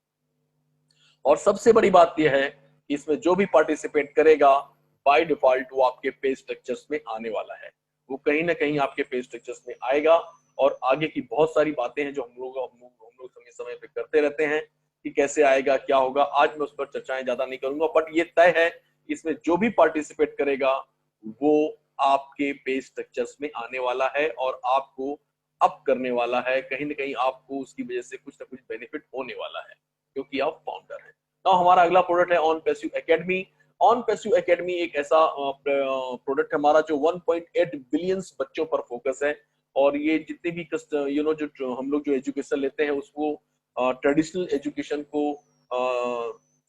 S2: और सबसे बड़ी बात यह है कि इसमें जो भी पार्टिसिपेट करेगा बाय डिफॉल्ट वो आपके पे स्ट्रक्चर्स में आने वाला है, वो कहीं ना कहीं आपके पे स्ट्रक्चर्स में आएगा। और आगे की बहुत सारी बातें हैं जो हम लोग समय समय पे करते रहते हैं कि कैसे आएगा, क्या होगा। आज मैं उस पर चर्चाएं ज्यादा नहीं करूंगा, बट ये तय है इसमें जो भी पार्टिसिपेट करेगा वो आपके पे स्ट्रक्चर्स में आने वाला है और आपको अप करने वाला है। कहीं ना कहीं आपको उसकी वजह से कुछ ना कुछ बेनिफिट होने वाला है क्योंकि आप फाउंडर है। तो हमारा अगला प्रोडक्ट है on passive academy. On passive academy एक ऐसा प्रोडक्ट है हमारा जो 1.8 बिलियन बच्चों पर फोकस है। और ये जितने भी जो हम लोग जो एजुकेशन लेते हैं उसको ट्रेडिशनल एजुकेशन को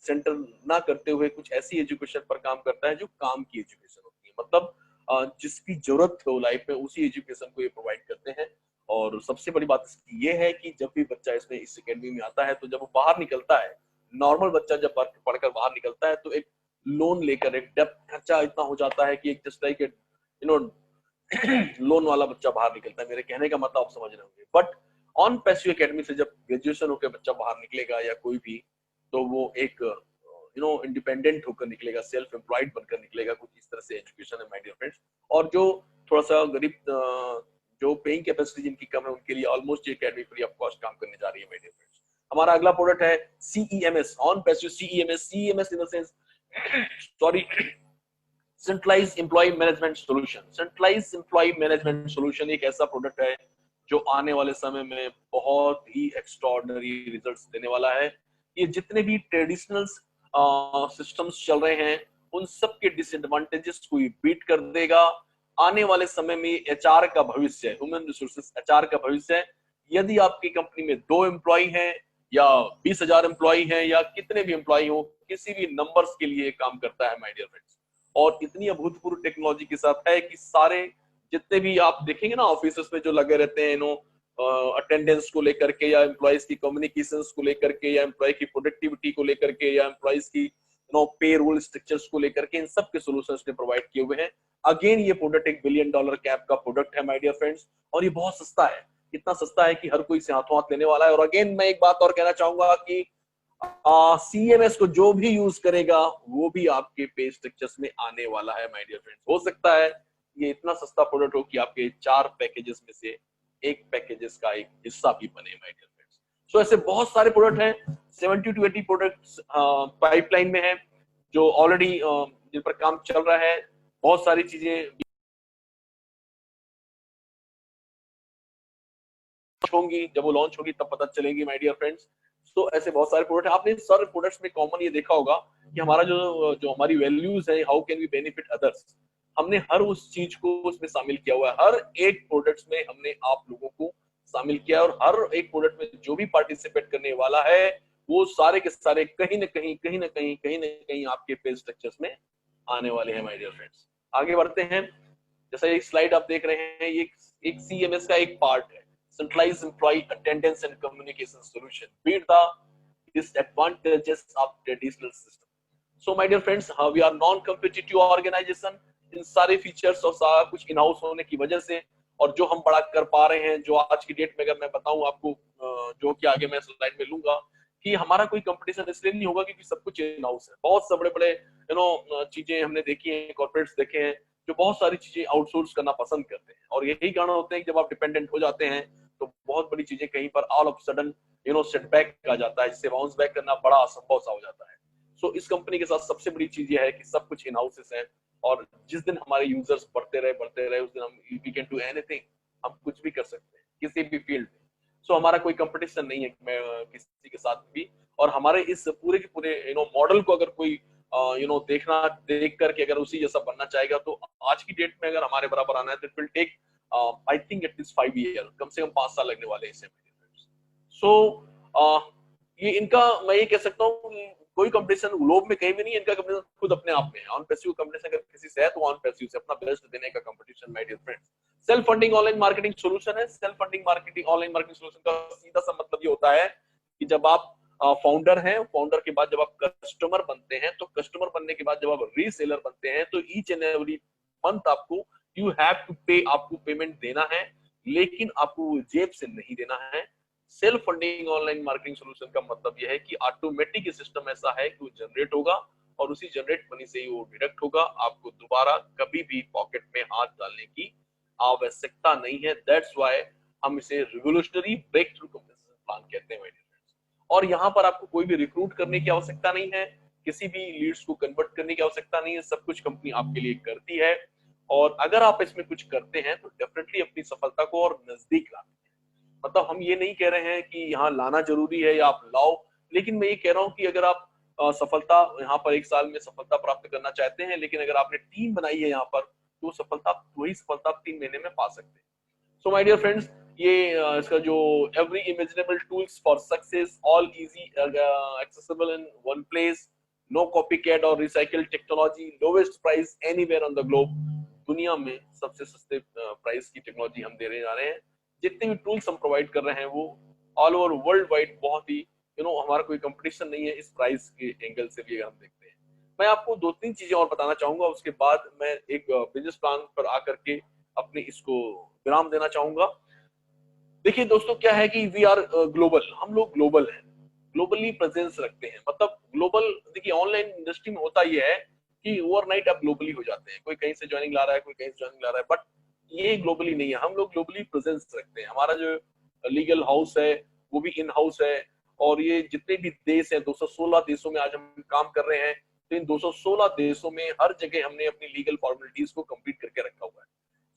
S2: सेंटर ना करते हुए कुछ ऐसी एजुकेशन पर काम करता है जो काम की एजुकेशन होती है, मतलब जिसकी जरूरत हो लाइफ में उसी एजुकेशन को ये प्रोवाइड करते हैं। और सबसे बड़ी बात इसकी ये है कि जब भी बच्चा इसमें इस एकेडमी में आता है तो जब वो बाहर निकलता है, नॉर्मल बच्चा जब पढ़कर बाहर निकलता है तो एक लोन लेकर, एक डेप्थ खर्चा इतना हो जाता है कि एक जस्ट लाइक लोन वाला बच्चा बाहर निकलता है। मेरे कहने का मतलब आप समझ रहे होंगे। बट ऑन पैसिव एकेडमी से जब ग्रेजुएशन होकर बच्चा बाहर निकलेगा या कोई भी, तो वो एक इंडिपेंडेंट होकर निकलेगा, सेल्फ एम्प्लॉयड बनकर निकलेगा। कुछ इस तरह से एजुकेशन है माय डियर फ्रेंड्स। और जो थोड़ा सा गरीब, जो पेइंग कैपेसिटी जिनकी कम है, उनके लिए ऑलमोस्ट ये एकेडमी फ्री ऑफ कॉस्ट काम करने जा रही है माय डियर फ्रेंड्स। हमारा अगला प्रोडक्ट है CEMS, on passive CEMS in the sense sorry centralised employ management solution. Centralised employ management solution एक ऐसा प्रोडक्ट है जो आने वाले समय में बहुत ही एक्स्ट्राऑर्डिनरी रिजल्ट्स देने वाला है। ये जितने भी ट्रेडिशनल सिस्टम्स चल रहे हैं उन सब के डिसएडवांटेजेस को ये बीट कर देगा। आने वाले समय में HR का भविष्य है, ह्यूमन रिसोर्सेज HR का भविष्य है। यदि आपकी कंपनी में 2 एम्प्लॉय हैं या 20,000 एम्प्लॉय हैं या कितने भी एम्प्लॉय हो, किसी भी नंबर्स के लिए काम करता है माय डियर फ्रेंड्स। और इतनी अभूतपूर्व टेक्नोलॉजी के साथ है कि सारे जितने भी आप देखेंगे ना ऑफिस में जो लगे रहते हैं अटेंडेंस को लेकर के या एम्प्लॉयज की कम्युनिकेशंस को लेकर के या एम्प्लॉय की प्रोडक्टिविटी को लेकर के या एम्प्लॉयज की पे रोल स्ट्रक्चर्स को लेकर के, इन सब के सॉल्यूशंस ने प्रोवाइड किए हुए हैं। अगेन ये प्रोडक्ट $1 बिलियन कैप का प्रोडक्ट है माय डियर फ्रेंड्स, और ये बहुत सस्ता है। इतना सस्ता है कि हर कोई इसे हाथों हाथ लेने वाला है। और अगेन मैं एक बात और कहना चाहूंगा कि CMS को जो भी यूज करेगा वो भी आपके पे स्ट्रक्चर्स में आने वाला है माय डियर फ्रेंड्स। हो सकता है ये इतना सस्ता प्रोडक्ट हो कि आपके 4 पैकेजेस में से एक पैकेजेस का एक हिस्सा भी बने माय डियर फ्रेंड्स। सो ऐसे बहुत सारे प्रोडक्ट हैं, 70 to 80 प्रोडक्ट्स पाइपलाइन में है जो ऑलरेडी जिन पर काम चल रहा है। बहुत सारी चीजें होंगी, जब वो लॉन्च होगी तब पता चलेगी माय डियर फ्रेंड्स। तो ऐसे बहुत सारे प्रोडक्ट आपने सारे प्रोडक्ट्स में कॉमन ये देखा होगा कि हमारा जो जो हमारी वैल्यूज है, how can we benefit others, हमने हर उस चीज को उसमें शामिल किया हुआ है। हर एक प्रोडक्ट्स में हमने आप लोगों को शामिल किया और हर एक प्रोडक्ट में जो भी पार्टिसिपेट करने वाला है वो सारे के सारे कहीं ना कहीं कहीं ना कहीं कहीं ना कहीं आपके पे स्ट्रक्चर्स में आने वाले हैं माय डियर फ्रेंड्स। आगे बढ़ते हैं। जैसा एक स्लाइड आप देख रहे हैं, ये एक CMS का एक पार्ट है, centralized employee attendance and communication solution with the disadvantages of traditional system. So my dear friends, we are non-competitive organization। इन सारे फीचर्स और सारा कुछ इन हाउस होने की वजह से और जो हम बड़ा कर पा रहे हैं, जो आज की डेट में अगर मैं बताऊं आपको, जो कि आगे मैं स्लाइड में लूंगा, कि हमारा कोई कंपटीशन इसलिए नहीं होगा क्योंकि सब कुछ इन हाउस है। बहुत से बड़े बड़े चीजें हमने देखी हैं, कॉर्पोरेट्स देखे हैं जो बहुत सारी चीजें आउटसोर्स करना पसंद करते हैं और यही कारण होते हैं कि जब आप डिपेंडेंट हो जाते हैं तो बहुत बड़ी चीजें कहीं पर ऑल ऑफ सडन सेटबैक आ जाता है, जिससे बाउंस बैक करना बड़ा असंभव सा हो जाता है। सो इस कंपनी के साथ सबसे बड़ी चीज यह है कि सब कुछ इन हाउसेस है और जिस दिन हमारे यूजर्स बढ़ते रहे उस दिन हम वी कैन डू एनीथिंग, हम कुछ भी कर सकते हैं किसी भी फील्ड में। सो हमारा कोई कंपटीशन नहीं है किसी के साथ भी। और हमारे इस पूरे के पूरे मॉडल को अगर कोई देख करके अगर उसी जैसा बनना चाहेगा तो आज की डेट में अगर हमारे बराबर आना है तो it will take I think it is 5 year, कम से कम 5 साल लगने वाले हैं इसे। सो ये इनका मैं ये कह सकता हूँ कोई कंपटीशन ग्लोब में कहीं भी नहीं है, इनका कंपटीशन खुद अपने आप में है। ऑन पैसिव कंपटीशन अगर किसी से है तो ऑन पैसिव से अपना बेस्ट देने का competition my dear friends. Self funding online marketing solution है। Self funding marketing online marketing solution का सीधा सा मतलब ये होता है कि जब आप फाउंडर हैं, फाउंडर के बाद जब आप कस्टमर बनते हैं, तो कस्टमर बनने के बाद जब आप रीसेलर बनते हैं तो ईच एंड एवरी मंथ आपको यू हैव टू पे, आपको पेमेंट देना है, लेकिन आपको जेब से नहीं देना है। Self funding online marketing solution का मतलब यह है कि ऑटोमेटिक सिस्टम ऐसा है कि वो जनरेट होगा और उसी जनरेट मनी से ही वो डिडक्ट होगा। आपको दोबारा कभी भी पॉकेट में हाथ डालने की आवश्यकता नहीं है। दैट्स व्हाई हम इसे revolutionary breakthrough compensation plan कहते हैं। और यहाँ पर आपको कोई भी रिक्रूट करने की आवश्यकता नहीं है, किसी भी लीड्स को कन्वर्ट करने की आवश्यकता नहीं है, सब कुछ कंपनी आपके लिए करती है। और अगर आप इसमें कुछ करते हैं तो डेफिनेटली अपनी सफलता को और नजदीक लाते हैं। मतलब हम ये नहीं कह रहे हैं कि यहाँ लाना जरूरी है या आप लाओ, लेकिन मैं ये कह रहा हूँ कि अगर आप सफलता यहाँ पर 1 साल में सफलता प्राप्त करना चाहते हैं, लेकिन अगर आपने टीम बनाई है यहाँ पर तो वही सफलता आप 3 महीने में पा सकते हैं। सो माय डियर फ्रेंड्स, ये इसका जो every imaginable tools for success, all easy accessible in one place, no copy cat or recycle technology, lowest price anywhere on the globe. दुनिया में सबसे सस्ते प्राइस की टेक्नोलॉजी हम देने जा रहे हैं। जितने भी टूल्स हम प्रोवाइड कर रहे हैं वो ऑल ओवर वर्ल्ड वाइड बहुत ही हमारा कोई कंपटीशन नहीं है इस प्राइस के एंगल से भी अगर हम देखते हैं। मैं आपको 2-3 चीजें और बताना चाहूंगा, उसके बाद मैं एक बिजनेस प्लान पर आकर के अपने इसको विराम देना चाहूंगा। देखिए दोस्तों, क्या है कि वी आर ग्लोबल, हम लोग ग्लोबल हैं, ग्लोबली प्रेजेंस रखते हैं। मतलब ग्लोबल, देखिए ऑनलाइन इंडस्ट्री में होता यह है कि ओवरनाइट आप ग्लोबली हो जाते हैं, कोई कहीं से ज्वाइनिंग ला रहा है, कोई कहीं से ज्वाइनिंग ला रहा है, बट ये ग्लोबली नहीं है। हम लोग ग्लोबली प्रेजेंस रखते हैं। हमारा जो लीगल हाउस है वो भी इन हाउस है और ये जितने भी देश हैं, 216 देशों में आज हम काम कर रहे हैं, तो इन 216 देशों में हर जगह हमने अपनी लीगल फॉर्मेलिटीज को कंप्लीट करके रखा हुआ है।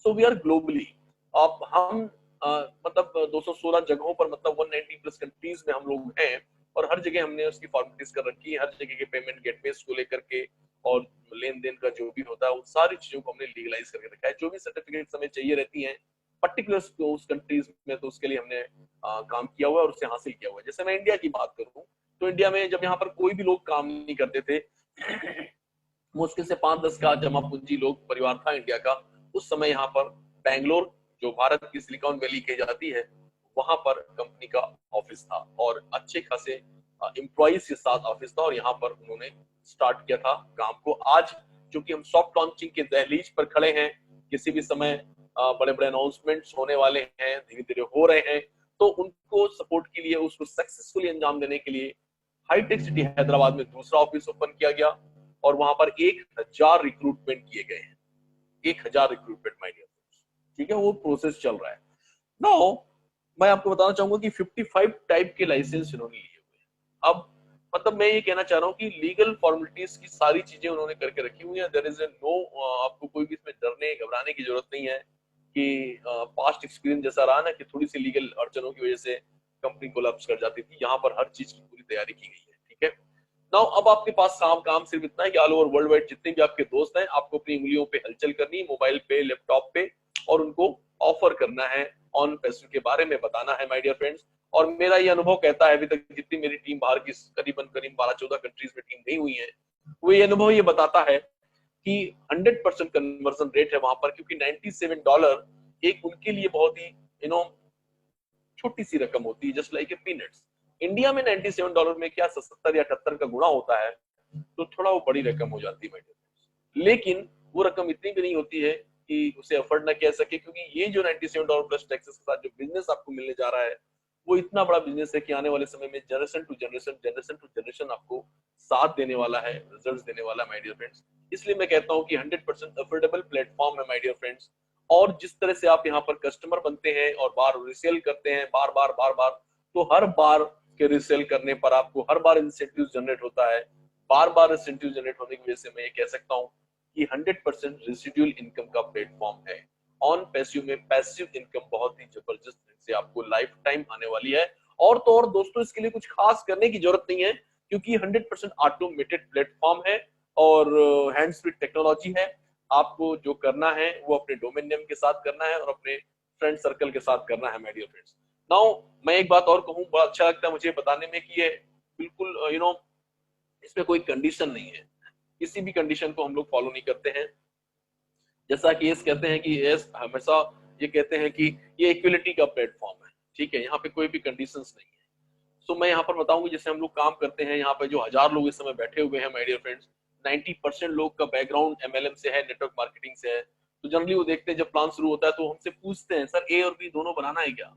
S2: So we are globally. अब हम मतलब 216 जगहों पर, मतलब 190 प्लस कंट्रीज में हम लोग हैं और हर जगह हमने उसकी फॉर्मेलिटीज कर रखी है। हर जगह के पेमेंट गेटवेज को लेकर के और लेन देन का जो भी होता है उन सारी चीजों को हमने लीगलाइज करके रखा है। जो भी सर्टिफिकेट हमें चाहिए रहती हैं पर्टिकुलर उस कंट्रीज में, तो उसके लिए हमने काम किया हुआ है और उसे हासिल किया हुआ है। जैसे मैं इंडिया की बात करूं तो इंडिया में जब यहाँ पर कोई भी लोग काम नहीं करते थे, मुश्किल से 5-10 का जमा पूंजी लोग परिवार था इंडिया का, उस समय यहाँ पर बैंगलोर, जो भारत की सिलिकॉन वैली कही जाती है, वहां पर कंपनी का ऑफिस था और अच्छे खासे एम्प्लॉइज के साथ ऑफिस था और यहाँ पर उन्होंने स्टार्ट किया था काम को। आज जो कि हम सॉफ्ट लॉन्चिंग के दहलीज पर खड़े हैं, किसी भी समय बड़े बड़े अनाउंसमेंट्स होने वाले हैं, धीरे धीरे हो रहे हैं, तो उनको सपोर्ट के लिए, उसको सक्सेसफुली अंजाम देने के लिए हाईटेक सिटी हैदराबाद में दूसरा ऑफिस ओपन किया गया और वहां पर 1000 रिक्रूटमेंट किए गए हैं। 1000 रिक्रूटमेंट माय डियर फ्रेंड्स, ठीक है, वो प्रोसेस चल रहा है। नाउ मैं आपको बताना चाहूंगा कि 55 टाइप के लाइसेंस इन्होंने लिए हुए हैं। अब मतलब मैं ये कहना चाह रहा हूँ कि लीगल फॉर्मेलिटीज की सारी चीजें उन्होंने करके रखी हुई है। देयर इज नो, आपको कोई भी इसमें डरने घबराने की जरूरत नहीं है कि पास्ट एक्सपीरियंस जैसा रहा ना कि थोड़ी सी लीगल अड़चनों की वजह से कंपनी कोलैप्स कर जाती थी, यहाँ पर हर चीज की पूरी तैयारी की गई है, ठीक है। नाउ अब आपके पास काम सिर्फ इतना है कि ऑल ओवर वर्ल्ड वाइड जितने भी आपके दोस्त हैं, आपको अपनी उंगलियों पे हलचल करनी है, मोबाइल पे, लैपटॉप पे, और उनको ऑफर करना है, ऑन पैसिव के बारे में बताना है माय डियर फ्रेंड्स। और मेरा ये अनुभव कहता है, अभी तक जितनी मेरी टीम बाहर की करीबन 12-14 कंट्रीज में टीम गई हुई है, वो ये अनुभव ये बताता है कि 100% कन्वर्जन रेट है वहां पर, क्योंकि $97 एक उनके लिए बहुत ही छोटी सी रकम होती है, just like a peanuts. India में $97 में क्या 77 या 78 का गुणा होता है, तो थोड़ा वो बड़ी रकम हो जाती है माय डियर फ्रेंड्स। लेकिन वो रकम इतनी भी नहीं होती है कि उसे अफोर्ड ना किया सके, क्योंकि ये जो $97 प्लस टैक्सेस के साथ जो बिजनेस आपको मिलने जा रहा है, वो इतना बड़ा बिजनेस है कि आने वाले समय में generation to generation, generation to generation आपको साथ देने वाला है, रिजल्ट्स देने वाला है माय डियर फ्रेंड्स। इसलिए मैं कहता हूं कि 100% अफोर्डेबल प्लेटफॉर्म है माय डियर फ्रेंड्स। और जिस तरह से आप यहाँ पर कस्टमर बनते हैं और बार रिसेल करते हैं बार बार, तो हर बार के रिसेल करने पर आपको हर बार इंसेंटिव जनरेट होता है। बार इंसेंटिव जनरेट होने की वजह से मैं ये कह सकता हूँ कि 100% रेसिडुअल इनकम का प्लेटफॉर्म है। ऑन पैसिव में पैसिव इनकम बहुत ही जबरदस्त से आपको लाइफ टाइम आने वाली है। और तो और दोस्तों, इसके लिए कुछ खास करने की जरूरत नहीं है, क्योंकि 100% ऑटोमेटेड प्लेटफॉर्म है और हैंड्स फ्री टेक्नोलॉजी है। आपको जो करना है वो अपने डोमेन नेम के साथ करना है और अपने फ्रेंड सर्कल के साथ करना है माय डियर फ्रेंड्स। नाउ मैं एक बात और कहूं, बड़ा अच्छा लगता है मुझे बताने में कि ये बिल्कुल इसमें कोई कंडीशन नहीं है, किसी भी कंडीशन को हम लोग फॉलो नहीं करते हैं। जैसा कि यस कहते हैं कि यस हमेशा ये कहते हैं कि ये इक्विलिटी का प्लेटफॉर्म है, ठीक है, यहाँ पे कोई भी कंडीशंस नहीं है। सो मैं यहाँ पर बताऊंगी, जैसे हम लोग काम करते हैं यहाँ पे, जो 1000 लोग इस समय बैठे हुए हैं माय डियर फ्रेंड्स, 90% लोग का बैकग्राउंड एमएलएम से है, नेटवर्क मार्केटिंग से है। तो जनरली वो देखते हैं जब प्लान शुरू होता है तो हमसे पूछते हैं, सर ए और बी दोनों बनाना है क्या,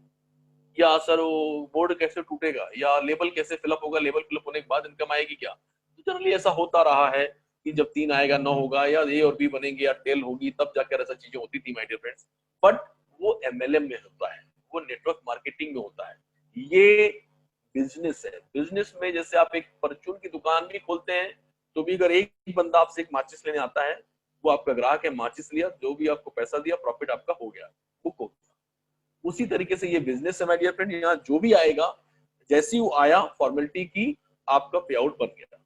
S2: या सर वो बोर्ड कैसे टूटेगा, या लेबल कैसे फिलअप होगा, लेबल फिलअप होने के बाद इनकम आएगी क्या। तो जनरली ऐसा होता रहा है कि जब 3 आएगा 9 होगा, या ए और बी बनेंगे, या टेल होगी, तब जाकर ऐसा चीजें होती थी माय डियर फ्रेंड्स। बट वो एमएलएम में होता है, वो नेटवर्क मार्केटिंग में होता है, ये बिजनेस है। बिजनेस में जैसे आप एक परचून की दुकान भी खोलते हैं, तो भी अगर एक बंदा आपसे एक माचिस लेने आता है, वो आपका ग्राहक है, माचिस लिया, जो भी आपको पैसा दिया, प्रॉफिट आपका हो गया, बुक हो गया। उसी तरीके से ये बिजनेस है माय डियर फ्रेंड, यहाँ जो भी आएगा, जैसी वो आया फॉर्मेलिटी की, आपका पे आउट बन गया,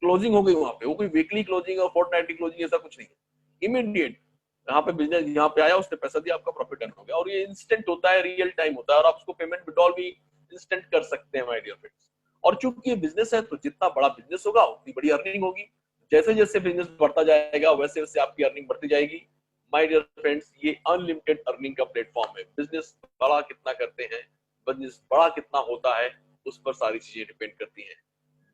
S2: क्लोजिंग हो गई वहां पे। वो कोई वीकली क्लोजिंग और फोर्टनाइटली क्लोजिंग ऐसा कुछ नहीं है, इमीडिएट यहाँ पे बिजनेस, यहाँ पे आया, उसने पैसा दिया, आपका प्रॉफिट अर्न हो गया। और ये इंस्टेंट होता है, रियल टाइम होता है, और आप उसको पेमेंट विड्रॉल भी इंस्टेंट कर सकते हैं माय डियर फ्रेंड्स। और चूंकि ये बिजनेस है, तो जितना बड़ा बिजनेस होगा उतनी बड़ी अर्निंग होगी। जैसे जैसे बिजनेस बढ़ता जाएगा वैसे वैसे आपकी अर्निंग बढ़ती जाएगी माय डियर फ्रेंड्स। ये अनलिमिटेड अर्निंग का प्लेटफॉर्म है। बिजनेस बड़ा कितना करते हैं, बिजनेस बड़ा कितना होता है, उस पर सारी चीजें डिपेंड करती हैं।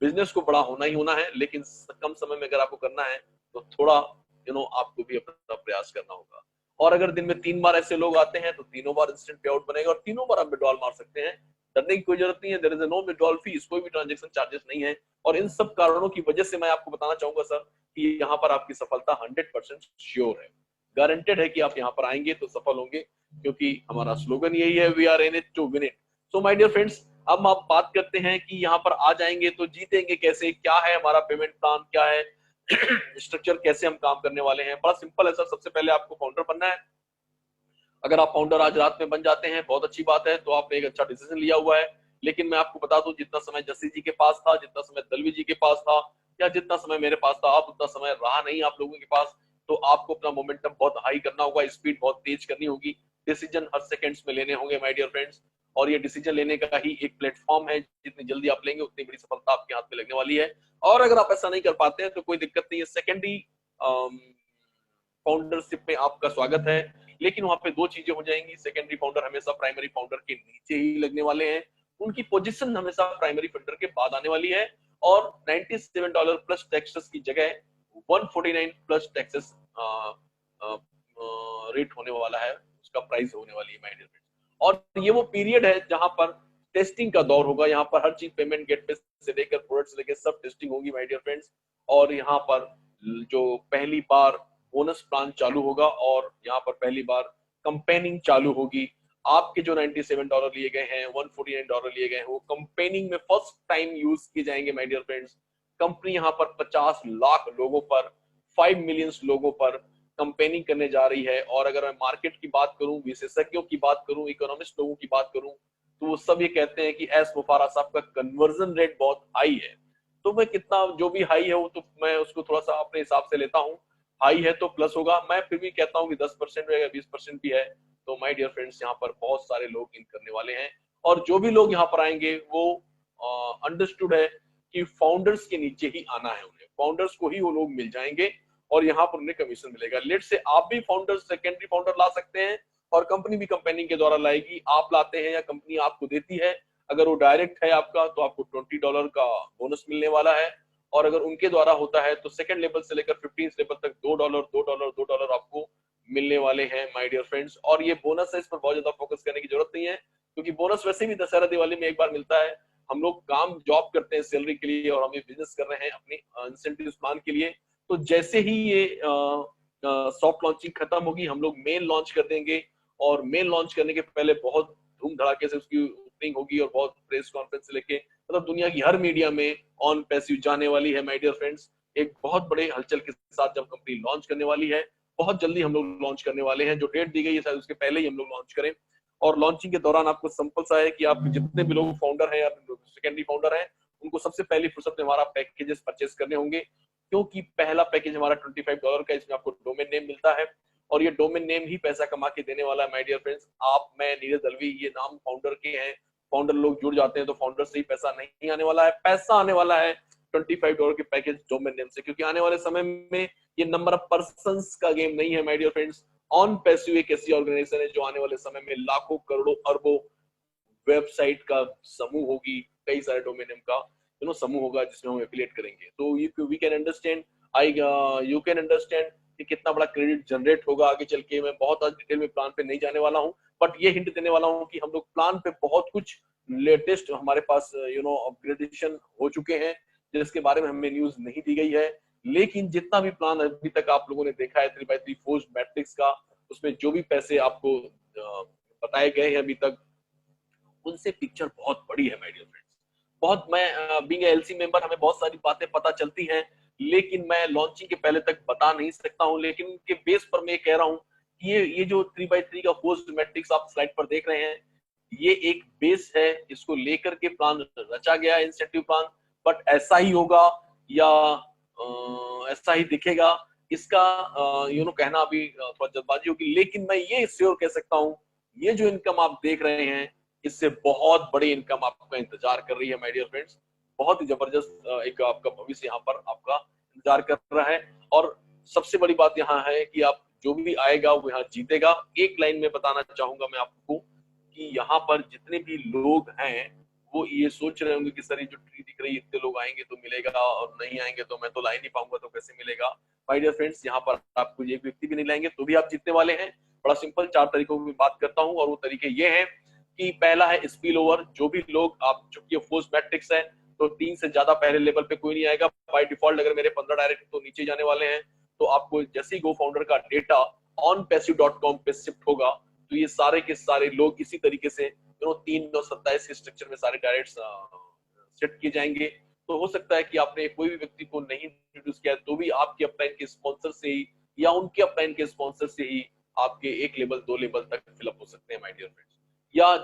S2: बिजनेस को बड़ा होना ही होना है, लेकिन कम समय में अगर आपको करना है तो थोड़ा आपको भी अपना प्रयास करना होगा। और अगर दिन में 3 बार ऐसे लोग आते हैं तो तीनों बार इंस्टेंट पे आउट बनेगा और तीनों बार आप विड्रॉल मार सकते हैं। डरने की कोई जरूरत नहीं है, there is no withdrawal fee, कोई भी ट्रांजेक्शन चार्जेस नहीं है। और इन सब कारणों की वजह से मैं आपको बताना चाहूंगा सर कि यहाँ पर आपकी सफलता 100% श्योर है, गारंटेड है कि आप यहाँ पर आएंगे तो सफल होंगे, क्योंकि हमारा स्लोगन यही है, we are in it to win it. So my dear friends, अब आप बात करते हैं कि यहाँ पर आ जाएंगे तो जीतेंगे कैसे, क्या है हमारा पेमेंट प्लान, क्या है स्ट्रक्चर, कैसे हम काम करने वाले हैं। बड़ा सिंपल है सर, सबसे पहले आपको फाउंडर बनना है। अगर आप फाउंडर आज रात में बन जाते हैं, बहुत अच्छी बात है, तो आपने एक अच्छा डिसीजन लिया हुआ है। लेकिन मैं आपको बता दूं, जितना समय जस्सी जी के पास था, जितना समय दलवी जी के पास था, या जितना समय मेरे पास था, अब उतना समय रहा नहीं आप लोगों के पास। तो आपको अपना मोमेंटम बहुत हाई करना होगा, स्पीड बहुत तेज करनी होगी, डिसीजन हर सेकेंड्स में लेने होंगे माय डियर फ्रेंड्स। और ये डिसीजन लेने का ही एक प्लेटफॉर्म है, जितनी जल्दी आप लेंगे उतनी बड़ी सफलता आपके हाथ में लगने वाली है। और अगर आप ऐसा नहीं कर पाते हैं तो कोई दिक्कत नहीं है, सेकेंडरी फाउंडरशिप में आपका स्वागत है। लेकिन वहां पे 2 चीजें हो जाएंगी, सेकेंडरी फाउंडर हमेशा प्राइमरी फाउंडर के नीचे ही लगने वाले हैं, उनकी पोजीशन हमेशा प्राइमरी फाउंडर के बाद आने वाली है। और $97 प्लस टैक्सेस की जगह 149 प्लस टैक्सेस रेट होने वाला है, उसका प्राइस होने वाली है माय डियर फ्रेंड्स। और ये वो पीरियड है जहां पर टेस्टिंग का दौर होगा। यहाँ पर हर चीज पेमेंट गेटवे से लेकर प्रोडक्ट से लेकर सब टेस्टिंग होगी माय डियर फ्रेंड्स। और यहाँ पर जो पहली बार बोनस प्लान चालू होगा और यहाँ पर पहली बार कंपेनिंग चालू होगी। आपके जो $97 लिए गए हैं, $149 लिए गए हैं, वो कंपेनिंग में फर्स्ट टाइम यूज किए जाएंगे माय डियर फ्रेंड्स। कंपनी यहाँ पर 50 लाख लोगों पर, 5 मिलियन लोगों पर कंपेनिंग करने जा रही है। और अगर मैं मार्केट की बात करूं, विशेषज्ञों की बात करूं, इकोनॉमिस्ट लोगों की बात करूं, तो वो सब ये कहते हैं कि एस मुफारा साहब का कन्वर्जन रेट बहुत हाई है। तो मैं कितना जो भी हाई है वो तो मैं उसको थोड़ा सा अपने हिसाब से लेता हूँ। हाई है तो प्लस होगा, मैं फिर भी कहता हूँ कि 10% या 20% भी है तो माय डियर फ्रेंड्स यहाँ पर बहुत सारे लोग इन करने वाले हैं। और जो भी लोग यहाँ पर आएंगे वो अंडरस्टूड है कि फाउंडर्स के नीचे ही आना है, उन्हें फाउंडर्स को ही वो लोग मिल जाएंगे और यहाँ पर उन्हें कमीशन मिलेगा। लेट से आप भी फाउंडर, सेकेंडरी फाउंडर ला सकते हैं और कंपनी भी कंपेनिंग के द्वारा लाएगी। आप लाते हैं या कंपनी आपको देती है, अगर वो डायरेक्ट है आपका तो आपको $20 का बोनस मिलने वाला है। और अगर उनके द्वारा होता है तो सेकंड लेवल से लेकर 15 लेवल तक $2 आपको मिलने वाले हैं माय डियर फ्रेंड्स। और ये बोनस है, इस पर बहुत ज्यादा फोकस करने की जरूरत नहीं है क्योंकि बोनस वैसे भी दशहरा दिवाली में एक बार मिलता है। हम लोग काम जॉब करते हैं सैलरी के लिए और हम ये बिजनेस कर रहे हैं अपनी इंसेंटिव प्लान के लिए। तो जैसे ही ये सॉफ्ट लॉन्चिंग खत्म होगी हम लोग मेन लॉन्च कर देंगे और मेन लॉन्च करने के पहले बहुत धूम धड़ाके से उसकी ओपनिंग होगी और बहुत प्रेस कॉन्फ्रेंस से लेके मतलब दुनिया की हर मीडिया में ऑन पैसिव जाने वाली है माय डियर फ्रेंड्स। एक बहुत बड़े हलचल के साथ जब कंपनी लॉन्च करने वाली है, बहुत जल्दी हम लोग लॉन्च करने वाले हैं। जो डेट दी गई है शायद उसके पहले ही हम लोग लॉन्च करें। और लॉन्चिंग के दौरान आपको सिंपल सा है कि आप जितने भी लोग फाउंडर हैं या सेकेंडरी फाउंडर हैं उनको सबसे पहली फुर्सत में हमारा पैकेजेस परचेस करने होंगे क्योंकि पहला पैकेज हमारा $25 का, इसमें आपको डोमेन नेम मिलता है और ये डोमेन नेम ही पैसा कमा के देने वाला है माय डियर फ्रेंड्स। आप, मैं, नीरज दलवी, ये नाम फाउंडर के हैं। फाउंडर लोग जुड़ जाते हैं तो फाउंडर से ही पैसा नहीं आने वाला है, पैसा आने वाला है $25 के पैकेज डोमेन नेम से। क्योंकि आने वाले समय में ये नंबर ऑफ पर्सन का गेम नहीं है my dear friends. On passive एक ऐसी ऑर्गेनाइजेशन है जो आने वाले समय में लाखों करोड़ों अरबों वेबसाइट का समूह होगी, कई सारे डोमेन नेम का समूह होगा जिसमें हम एफिलिएट करेंगे। तो we can understand, I you can understand कि कितना बड़ा क्रेडिट जनरेट होगा आगे चल के। मैं बहुत आज डिटेल में प्लान पे नहीं जाने वाला हूँ बट ये हिंट देने वाला हूँ कि हम लोग प्लान पे बहुत कुछ लेटेस्ट हमारे पास अपग्रेडेशन हो चुके हैं जिसके बारे में हमें न्यूज नहीं दी गई है। लेकिन जितना भी प्लान अभी तक आप लोगों ने देखा है 3x3 फोर्स मैट्रिक्स का, उसमें जो भी पैसे आपको बताए गए हैं अभी तक उनसे पिक्चर बहुत बड़ी है माय डियर फ्रेंड्स। बहुत, मैं बीइंग एलसी मेंबर हमें बहुत सारी बातें पता चलती हैं लेकिन मैं लॉन्चिंग के पहले तक बता नहीं सकता हूं। लेकिन उनके बेस पर मैं कह रहा हूं कि ये जो 3x3 का फोर्स मैट्रिक्स आप स्लाइड पर देख रहे हैं ये एक बेस है, इसको लेकर के प्लान रचा गया है, इंसेंटिव प्लान। बट ऐसा ही होगा या ऐसा ही दिखेगा इसका कहना अभी थोड़ा जल्दबाजी होगी। लेकिन मैं ये श्योर कह सकता हूं ये जो इनकम आप देख रहे हैं इससे बहुत बड़ी इनकम आपका इंतजार कर रही है माय डियर फ्रेंड्स। बहुत ही जबरदस्त एक आपका भविष्य यहाँ पर आपका इंतजार कर रहा है। और सबसे बड़ी बात यहाँ है कि आप जो भी आएगा वो यहाँ जीतेगा। एक लाइन में बताना चाहूंगा मैं आपको कि यहाँ पर जितने भी लोग हैं वो ये सोच रहे होंगे कि सर ये जो ट्री दिख रही है इतने लोग आएंगे तो मिलेगा और नहीं आएंगे तो मैं तो ला ही नहीं पाऊंगा तो कैसे मिलेगा। माय डियर फ्रेंड्स यहाँ पर आपको एक व्यक्ति भी नहीं लाएंगे तो भी आप जीतने वाले हैं। बड़ा सिंपल 4 तरीकों की बात करता हूँ और वो तरीके ये हैं कि पहला है स्पिल ओवर। जो भी लोग, आप चूंकि फोर्स मैट्रिक्स है तो 3 से ज्यादा पहले लेवल पे कोई नहीं आएगा बाय डिफॉल्ट। अगर मेरे 15 डायरेक्ट तो नीचे जाने वाले हैं तो आपको जैसे ही गो फाउंडर का डेटा onpassive.com पे शिफ्ट होगा तो ये सारे के सारे लोग इसी तरीके से 3 और 27 के स्ट्रक्चर में सारे डायरेक्ट सेट किए जाएंगे। तो हो सकता है कि आपने कोई भी व्यक्ति को नहीं इंट्रोड्यूस किया तो भी आपके अपलाइन के स्पॉन्सर से ही या उनके अपलाइन के स्पॉन्सर से ही आपके 1 लेवल 2 लेवल तक फिलअप हो सकते हैं माय डियर फ्रेंड्स। या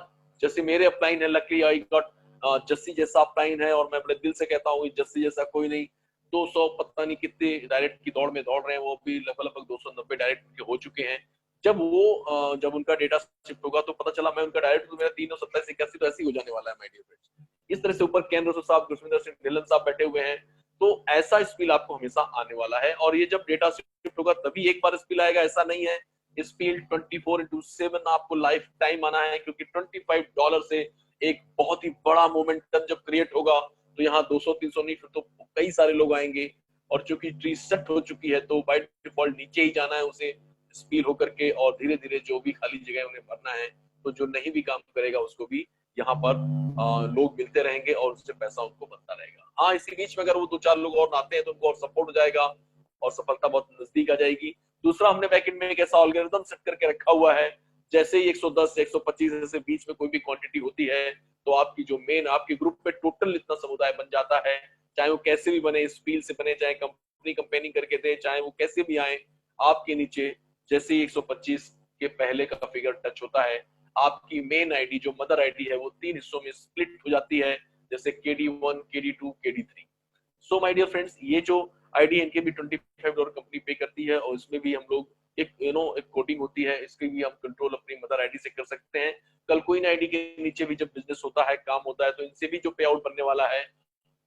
S2: जैसे मेरे अपलाइन है, लकली आई गॉट जस्सी जैसा अपलाइन है और मैं बड़े दिल से कहता हूँ जस्सी जैसा कोई नहीं। 200 पता नहीं कितने डायरेक्ट की दौड़ में दौड़ रहे हैं, वो भी लगभग 290 डायरेक्ट के हो चुके हैं। जब उनका डेटा शिफ्ट होगा तो पता चला मैं उनका डायरेक्ट तो मेरा 3 और 27 81 तो ऐसे ही हो जाने वाला है माय डियर फ्रेंड्स। इस तरह से ऊपर केन रोसो साहब, गुरविंदर सिंह ढिल्लन साहब बैठे हुए हैं। तो ऐसा स्पील आपको हमेशा आने वाला है और ये जब डेटा शिफ्ट होगा तभी एक बार स्पील आएगा, ऐसा नहीं है। स्पील 24/7 आपको लाइफ टाइम आना है क्योंकि $25 से एक बहुत ही बड़ा मोमेंटम जब क्रिएट होगा तो यहाँ 200-300 नहीं फिर तो कई सारे लोग आएंगे। और चूंकि ट्री सेट हो चुकी है तो बाय डिफॉल्ट नीचे ही जाना है उसे स्पील होकर के और धीरे धीरे जो भी खाली जगह उन्हें भरना है। तो जो नहीं भी काम करेगा उसको भी यहाँ पर लोग मिलते रहेंगे और उससे पैसा उनको बनता रहेगा। हाँ, इसी बीच में अगर वो 2-4 लोग और आते हैं तो उनको और सपोर्ट हो जाएगा और सफलता बहुत नजदीक आ जाएगी। दूसरा, हमने बैकएंड में एक ऐसा एल्गोरिथम सेट करके रखा हुआ है, जैसे ही 110 से 125 से बीच में कोई भी क्वांटिटी होती है तो आपकी जो मेन आपके ग्रुप में टोटल इतना समुदाय बन जाता है, चाहे वो कैसे भी बने, स्पील से बने, चाहे कंपनी कंपेनिंग करके दे, चाहे वो कैसे भी आए, आपके नीचे जैसे ही 125 के पहले का फिगर टच होता है, आपकी मेन आईडी जो मदर आईडी है वो 3 हिस्सों में स्प्लिट हो जाती है, जैसे KD1, KD2, KD3। So my dear friends, ये जो आईडी इनके भी $25 कंपनी पे करती है और इसमें भी हम लोग एक एक कोडिंग होती है, इसके भी हम कंट्रोल अपनी मदर आईडी से कर सकते हैं। कल कोइन आईडी के नीचे भी जब बिजनेस होता है, काम होता है, तो इनसे भी जो पे आउट बनने वाला है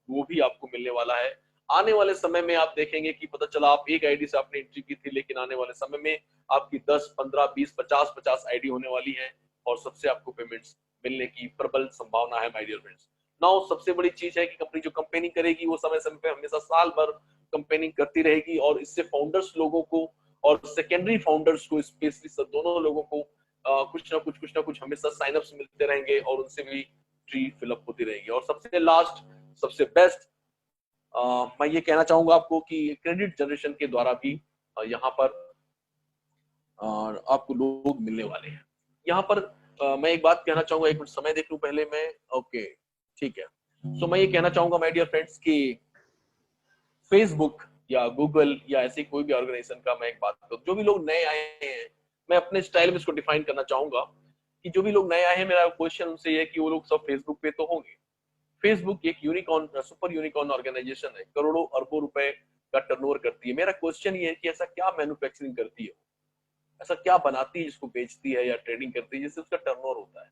S2: वो भी आपको मिलने वाला है। आने वाले समय में आप देखेंगे कि पता चला आप एक आईडी से आपने एंट्री की थी, लेकिन आने वाले समय में आपकी 10, 15, 20, 50 आईडी होने वाली है और सबसे आपको पेमेंट्स मिलने की प्रबल संभावना है माय डियर फ्रेंड्स। नाउ सबसे बड़ी चीज है कि कंपनी जो कंपेनिंग करेगी वो समय समय पे हमेशा साल भर कंपेनिंग करती रहेगी और इससे फाउंडर्स लोगों को और सेकेंडरी फाउंडर्स को, स्पेशली दोनों लोगों को कुछ ना कुछ हमेशा साइन अप्स मिलते रहेंगे और उनसे भी ट्री फिलअप होती रहेगी। और सबसे लास्ट, सबसे बेस्ट, मैं ये कहना चाहूंगा आपको कि क्रेडिट जनरेशन के द्वारा भी यहाँ पर आपको लोग मिलने वाले हैं। यहाँ पर मैं एक बात कहना चाहूंगा, एक मिनट समय देख लूं पहले मैं। ओके, ठीक है। सो मैं ये कहना चाहूंगा माय डियर फ्रेंड्स कि फेसबुक या गूगल या ऐसी कोई भी ऑर्गेनाइजेशन का मैं एक बात करूं, जो भी लोग नए आए हैं, मैं अपने स्टाइल में इसको डिफाइन करना चाहूंगा कि जो भी लोग नए आए हैं, मेरा क्वेश्चन उनसे ये है कि वो लोग सब फेसबुक पे तो होंगे। फेसबुक एक यूनिकॉर्न, सुपर यूनिकॉर्न ऑर्गेनाइजेशन है, करोड़ों अरबों रुपए का टर्नओवर करती है। मेरा क्वेश्चन ये है कि ऐसा क्या मैन्युफैक्चरिंग करती है, ऐसा क्या बनाती है जिसको बेचती है या ट्रेडिंग करती है जिससे उसका टर्नओवर होता है,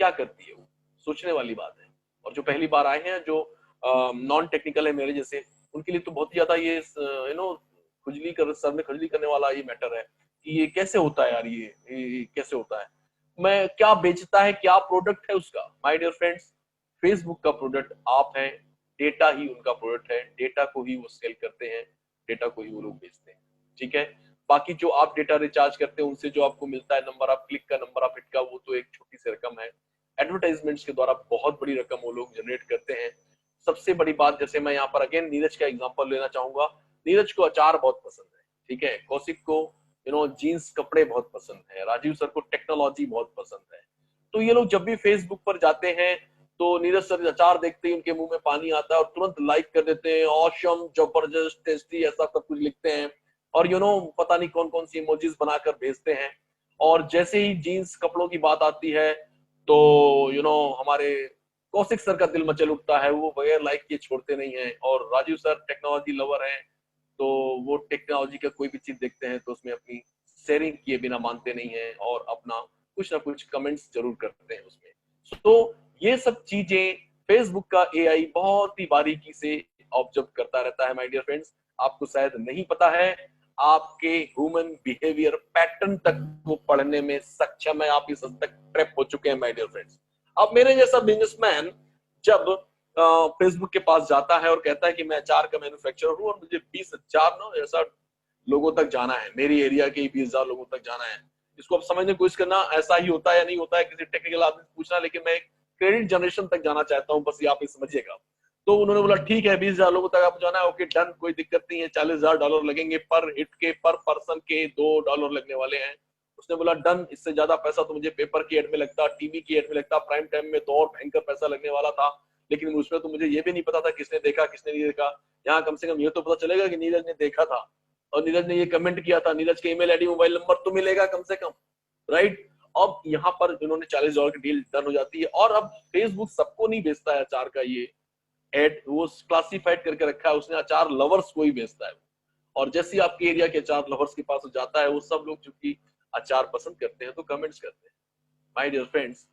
S2: क्या करती है वो? सोचने वाली बात है। और जो पहली बार आए हैं, जो नॉन टेक्निकल है मेरे जैसे, उनके लिए तो बहुत ही ज्यादा ये खुजली कर सर में खुजली करने वाला ये मैटर है कि ये कैसे होता है यार, ये कैसे होता है, मैं क्या बेचता है, क्या प्रोडक्ट है उसका। माय डियर फ्रेंड्स, फेसबुक का प्रोडक्ट आप हैं, डेटा ही उनका प्रोडक्ट है, डेटा को ही वो सेल करते हैं, डेटा को ही वो लोग बेचते हैं, ठीक है। बाकी जो आप डेटा रिचार्ज करते हैं उनसे जो आपको मिलता है नंबर ऑफ क्लिक का, नंबर ऑफ हिट का, वो तो एक छोटी सी रकम है। एडवर्टाइजमेंट्स के द्वारा बहुत बड़ी रकम वो लोग जनरेट करते हैं। सबसे बड़ी बात, जैसे मैं यहाँ पर अगेन नीरज का एग्जांपल लेना चाहूंगा, नीरज को अचार बहुत पसंद है, ठीक है, कौशिक को जीन्स कपड़े बहुत पसंद है, राजीव सर को टेक्नोलॉजी बहुत पसंद है। तो ये लोग जब भी फेसबुक पर जाते हैं तो नीरज सर अचार देखते ही उनके मुंह में पानी आता है और तुरंत लाइक कर देते हैं, ऑसम, जबरदस्त, टेस्टी, ऐसा सब कुछ लिखते हैं और पता नहीं कौन कौन सी इमोजीज बनाकर भेजते हैं। और जैसे ही जीन्स कपड़ों की बात आती है तो हमारे कौशिक सर का दिल मचल उठता है, वो बगैर लाइक किए छोड़ते नहीं है। और राजीव सर टेक्नोलॉजी लवर हैं, तो वो टेक्नोलॉजी का कोई भी चीज देखते हैं तो उसमें अपनी शेयरिंग किए बिना मानते नहीं है और अपना कुछ ना कुछ कमेंट्स जरूर करते हैं उसमें। तो ये सब चीजें फेसबुक का एआई बहुत ही बारीकी से ऑब्जर्व करता रहता है माय डियर फ्रेंड्स। आपको शायद नहीं पता है, आपके ह्यूमन बिहेवियर पैटर्न तक वो पढ़ने में सक्षम है, आप इस हद तक ट्रैप हो चुके हैं माय डियर फ्रेंड्स। अब मेरे जैसा बिजनेसमैन जब फेसबुक के पास जाता है और कहता है कि मैं अचार का मैन्युफैक्चरर हूँ और मुझे 20,000 ना ऐसा लोगों तक जाना है, मेरी एरिया के 20,000 लोगों तक जाना है, इसको अब समझने की कोशिश करना, ऐसा ही होता है या नहीं होता है किसी टेक्निकल आदमी से पूछना, लेकिन मैं क्रेडिट जनरेशन तक जाना चाहता हूँ, बस ये आप समझिएगा। तो उन्होंने बोला ठीक है, 20,000 लोगों तक आपको जाना है, ओके डन, कोई दिक्कत नहीं है, $40,000 लगेंगे पर हिट के, पर पर्सन के $2 लगने वाले हैं। उसने बोला डन, इससे ज्यादा पैसा तो मुझे पेपर की एड में लगता, टीवी की एड में लगता, प्राइम टाइम में तो और भयंकर पैसा लगने वाला था, लेकिन उसमें तो मुझे ये भी नहीं पता था किसने देखा किसने नहीं देखा। यहाँ कम से कम ये तो पता चलेगा कि नीरज ने देखा था और नीरज ने ये कमेंट किया था, नीरज के ईमेल आईडी मोबाइल नंबर तो मिलेगा कम से कम, राइट। अब यहाँ पर इन्होंने $40 की डील डन हो जाती है। और अब फेसबुक सबको नहीं बेचता है अचार का ये एड, वो क्लासिफाइड करके रखा है उसने, अचार लवर्स को ही बेचता है। और जैसे ही आपके एरिया के अचार लवर्स के पास जाता है, वो सब लोग चूंकि अचार पसंद करते हैं तो कमेंट्स करते हैं। माय डियर फ्रेंड्स,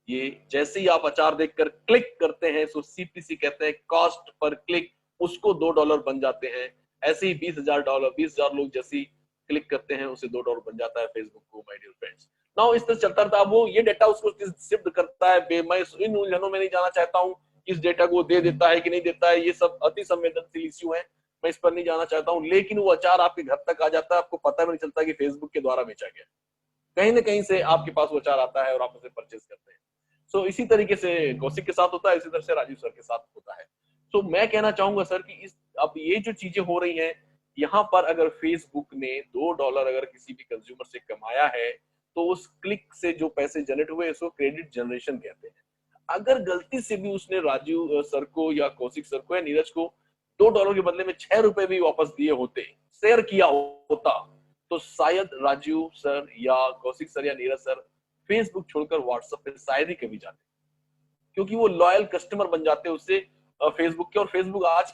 S2: ये जैसे ही आप अचार देखकर क्लिक करते हैं, सो CPC कहते हैं, कॉस्ट पर क्लिक, उसको $2 बन जाते हैं। ऐसे ही $20,000 लोग जैसे ही क्लिक करते हैं उसे $2 बन जाता है फेसबुक को माय डियर फ्रेंड्स। नाउ इस तरह चलता रहता है, वो ये डेटा उसको शिफ्ट करता है। मैं इन उलझनों में नहीं जाना चाहता हूँ, इस डेटा को दे देता है कि नहीं देता है, ये सब अति संवेदनशील इश्यू है, मैं इस पर नहीं जाना चाहता हूँ। लेकिन वो अचार आपके घर तक आ जाता है, आपको पता भी नहीं चलता कि फेसबुक के द्वारा बेचा गया, कहीं ना कहीं से आपके पास वो अचार आता है और आप उसे परचेज करते हैं। सो इसी तरीके से कौशिक के साथ होता है, इसी तरह से राजीव सर के साथ होता है। तो मैं कहना चाहूंगा सर कि इस अब ये जो चीजें हो रही हैं, यहाँ पर अगर फेसबुक ने $2 अगर किसी भी कंज्यूमर से कमाया है, तो उस क्लिक से जो पैसे जनरेट हुए उसको क्रेडिट जनरेशन कहते हैं। अगर गलती से भी उसने राजीव सर को या कौशिक सर को या नीरज को $2 के बदले में ₹6 भी वापस दिए होते, शेयर किया होता, तो शायद राजीव सर या कौशिक सर या नीरज सर फेसबुक छोड़कर व्हाट्सएप पे शायद ही कभी जाते, क्योंकि वो लॉयल कस्टमर बन जाते उससे फेसबुक के, और फेसबुक आज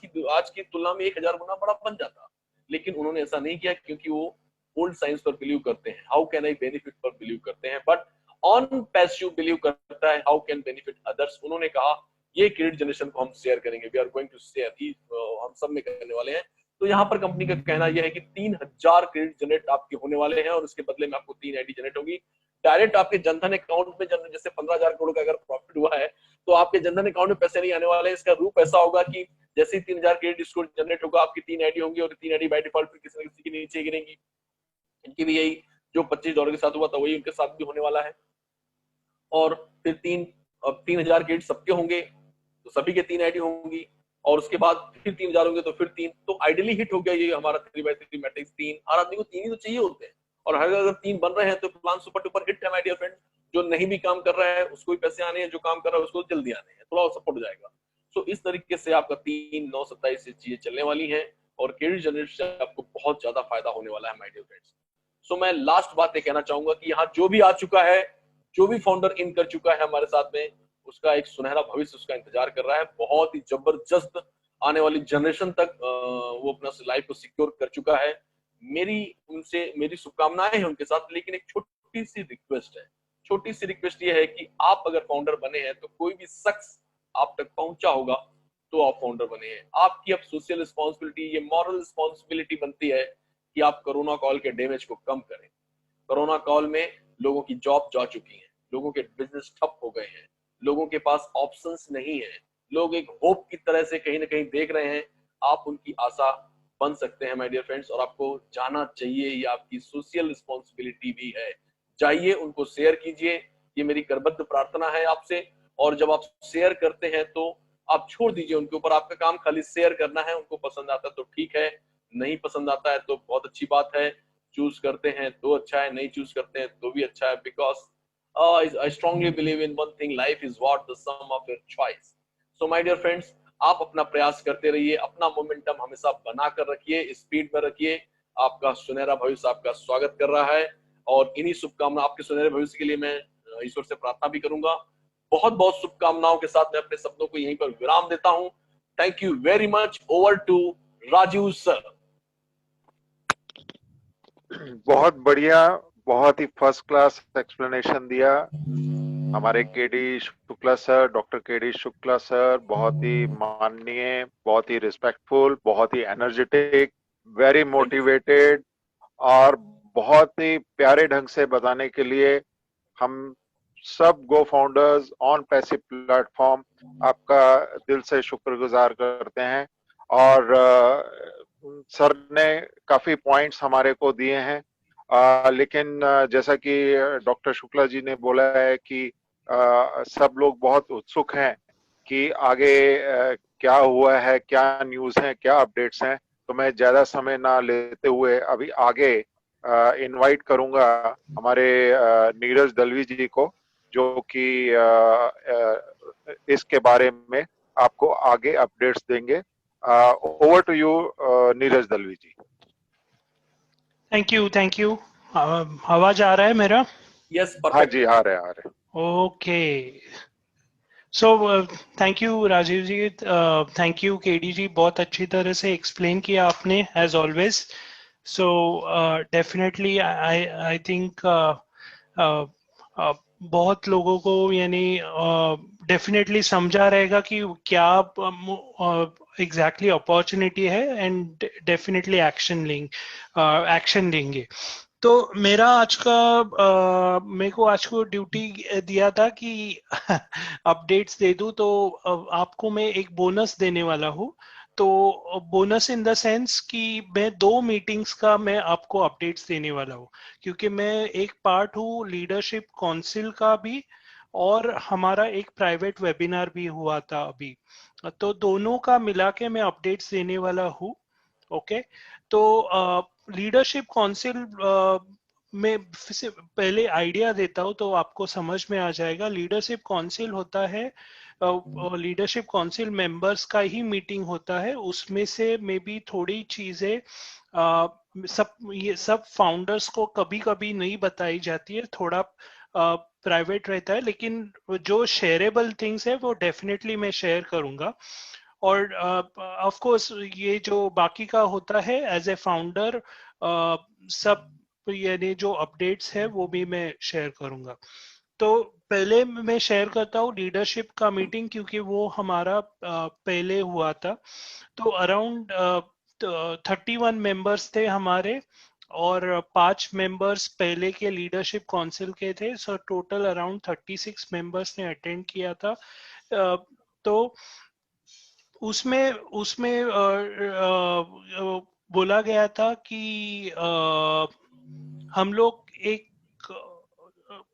S2: की तुलना में 1000 गुना बड़ा बन जाता। लेकिन उन्होंने ऐसा नहीं किया, क्योंकि वो ओल्ड साइंस पर बिलीव करते हैं, हाउ कैन आई बेनिफिट पर बिलीव करते हैं, बट ऑन पैसिव बिलीव करता है हाउ कैन बेनिफिट अदर्स। उन्होंने कहा ये क्रेडिट जनरेशन को हम शेयर करेंगे, we are going to share, हम सब में करने वाले हैं। तो यहाँ पर कंपनी का कहना यह है कि 3000 क्रेडिट जनरेट आपके होने वाले हैं, और उसके बदले में आपको 3 आईडी जनरेट होगी डायरेक्ट आपके जनधन अकाउंट में। जैसे 15,000 करोड़ का अगर प्रॉफिट हुआ है, तो आपके जनधन अकाउंट में पैसे नहीं आने वाले हैं। इसका रूप ऐसा होगा कि जैसे ही 3000 क्रेडिट स्कोर जनरेट होगा, आपकी 3 आईडी होंगी, और 3 आईडी बाय डिफॉल्ट फिर किसी न किसी के नीचे गिरेंगी। इनकी भी यही जो $25 के साथ हुआ था, वही उनके साथ भी होने वाला है। और फिर 3000 क्रेडिट सबके होंगे, तो सभी के 3 आईडी होंगी, और उसके बाद फिर 3000 होंगे तो फिर 3, तो आइडियली हिट हो गया ये हमारा 3x3 मैट्रिक्स। 3 हर आदमी को 3 ही तो चाहिए होते हैं, और हर अगर 3 बन रहे हैं तो प्लान सुपर डुपर हिट है माय डियर फ्रेंड। जो नहीं भी काम कर रहा है उसको भी पैसे आने हैं, जो काम कर रहा है उसको जल्दी आने हैं, थोड़ा सपोर्ट हो जाएगा। सो इस तरीके से आपका 3 9 27 से चीजें चलने वाली हैं, और क्रेडिट जनरेशन से आपको बहुत ज्यादा फायदा होने वाला है माय डियर फ्रेंड्स। सो मैं लास्ट बात ये कहना चाहूंगा कि यहाँ जो भी आ चुका है, जो भी फाउंडर इन कर चुका है हमारे साथ में, उसका एक सुनहरा भविष्य उसका इंतजार कर रहा है। बहुत ही जबरदस्त आने वाली जनरेशन तक वो अपना लाइफ को सिक्योर कर चुका है। मेरी शुभकामनाएं हैं उनके साथ, लेकिन एक छोटी सी रिक्वेस्ट है। छोटी सी रिक्वेस्ट ये है कि आप अगर फाउंडर बने हैं, तो कोई भी शख्स आप तक पहुंचा होगा तो आप फाउंडर बने हैं। आपकी अब सोशल रिस्पॉन्सिबिलिटी, ये मॉरल रिस्पॉन्सिबिलिटी बनती है कि आप कोरोना कॉल के डैमेज को कम करें। कोरोना कॉल में लोगों की जॉब जा चुकी है, लोगों के बिजनेस ठप हो गए हैं, लोगों के पास ऑप्शंस नहीं है, लोग एक होप की तरह से कहीं ना कहीं देख रहे हैं। आप उनकी आशा बन सकते हैं माय डियर फ्रेंड्स, और आपको जाना चाहिए, ये आपकी सोशल रिस्पॉन्सिबिलिटी भी है। जाइए, उनको शेयर कीजिए, ये मेरी करबद्ध प्रार्थना है आपसे। और जब आप शेयर करते हैं तो आप छोड़ दीजिए उनके ऊपर, आपका काम खाली शेयर करना है। उनको पसंद आता है तो ठीक है, नहीं पसंद आता है तो बहुत अच्छी बात है। चूज करते हैं तो अच्छा है, नहीं चूज करते हैं तो भी अच्छा है, because I strongly believe in one thing, life is what the sum of your choice. So my dear friends, आप अपना प्रयास करते रहिए, अपना मोमेंटम हमेशा बनाकर रखिए, स्पीड में रखिए। आपका सुनहरा भविष्य आपका स्वागत कर रहा है, और इन्हीं शुभकामना आपके सुनहरे भविष्य के लिए मैं ईश्वर से प्रार्थना भी करूंगा। बहुत बहुत शुभकामनाओं के साथ मैं अपने शब्दों को यहीं पर विराम देता हूं। Thank you very much. Over to Rajeev sir.
S1: बहुत बढ़िया, बहुत ही फर्स्ट क्लास एक्सप्लेनेशन दिया हमारे KD Shukla sir, doctor KD Shukla sir. बहुत ही माननीय, बहुत ही रिस्पेक्टफुल, बहुत ही एनर्जेटिक, वेरी मोटिवेटेड, और बहुत ही प्यारे ढंग से बताने के लिए हम सब गो फाउंडर्स ऑन पैसिव प्लेटफॉर्म आपका दिल से शुक्रगुजार करते हैं। और सर ने काफी पॉइंट्स हमारे को दिए हैं, लेकिन जैसा कि डॉक्टर शुक्ला जी ने बोला है कि सब लोग बहुत उत्सुक हैं कि आगे क्या हुआ है, क्या न्यूज है, क्या अपडेट्स हैं। तो मैं ज्यादा समय ना लेते हुए अभी आगे इनवाइट करूंगा हमारे नीरज दलवी जी को, जो कि इसके बारे में आपको आगे अपडेट्स देंगे। Over to you Neeraj Dalvi ji.
S3: Thank you, thank you. आवाज आ रहा है मेरा?
S2: यस,
S1: हाँ
S2: परफेक्ट।
S1: जी, आ रहे।
S3: Okay, so thank you Rajeev ji, thank you KD ji, बहुत अच्छी तरह से एक्सप्लेन किया आपने as always. So definitely I think बहुत लोगों को यानी डेफिनेटली समझा रहेगा कि क्या एग्जैक्टली अपॉर्चुनिटी है, एंड डेफिनेटली एक्शन लेंगे। तो मेरा आज का मेरे को आज को ड्यूटी दिया था कि अपडेट्स दे दूं, तो आपको मैं एक बोनस देने वाला हूँ। तो बोनस इन द सेंस कि मैं 2 मीटिंग्स का मैं आपको अपडेट्स देने वाला हूँ, क्योंकि मैं एक पार्ट हूँ लीडरशिप काउंसिल का भी, और हमारा एक प्राइवेट वेबिनार भी हुआ था अभी। तो दोनों का मिला के मैं अपडेट्स देने वाला हूँ। ओके, तो लीडरशिप काउंसिल में से पहले आइडिया देता हूँ तो आपको समझ में आ जाएगा। लीडरशिप काउंसिल होता है, लीडरशिप काउंसिल मेंबर्स का ही मीटिंग होता है। उसमें से मे बी थोड़ी चीजें ये सब फाउंडर्स को कभी कभी नहीं बताई जाती है, थोड़ा प्राइवेट रहता है, लेकिन जो शेयरेबल थिंग्स है वो डेफिनेटली मैं शेयर करूंगा। और ऑफ कोर्स ये जो बाकी का होता है एज ए फाउंडर, सब यानी जो अपडेट्स है वो भी मैं शेयर करूंगा। तो पहले मैं शेयर करता हूँ लीडरशिप का मीटिंग, क्योंकि वो हमारा पहले हुआ था। तो अराउंड 31 मेंबर्स थे हमारे, और 5 मेंबर्स पहले के लीडरशिप काउंसिल के थे। सो टोटल अराउंड 36 मेंबर्स ने अटेंड किया था। तो उसमें उसमें बोला गया था कि हम लोग एक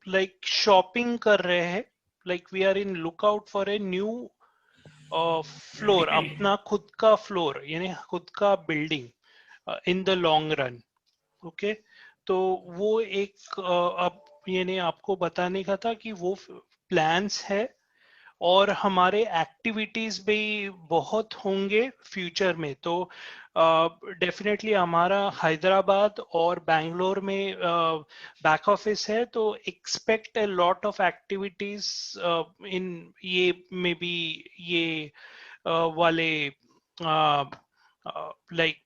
S3: लाइक शॉपिंग कर रहे हैं, like we are in lookout for a new floor, अपना खुद का फ्लोर यानी खुद का building in the long run. Okay, तो वो एक अब यानी आपको बताने का था कि वो प्लान्स है, और हमारे एक्टिविटीज भी बहुत होंगे फ्यूचर में। तो डेफिनेटली हमारा हैदराबाद और बैंगलोर में बैक ऑफिस है, तो expect a lot of activities in ये मे बी ये वाले लाइक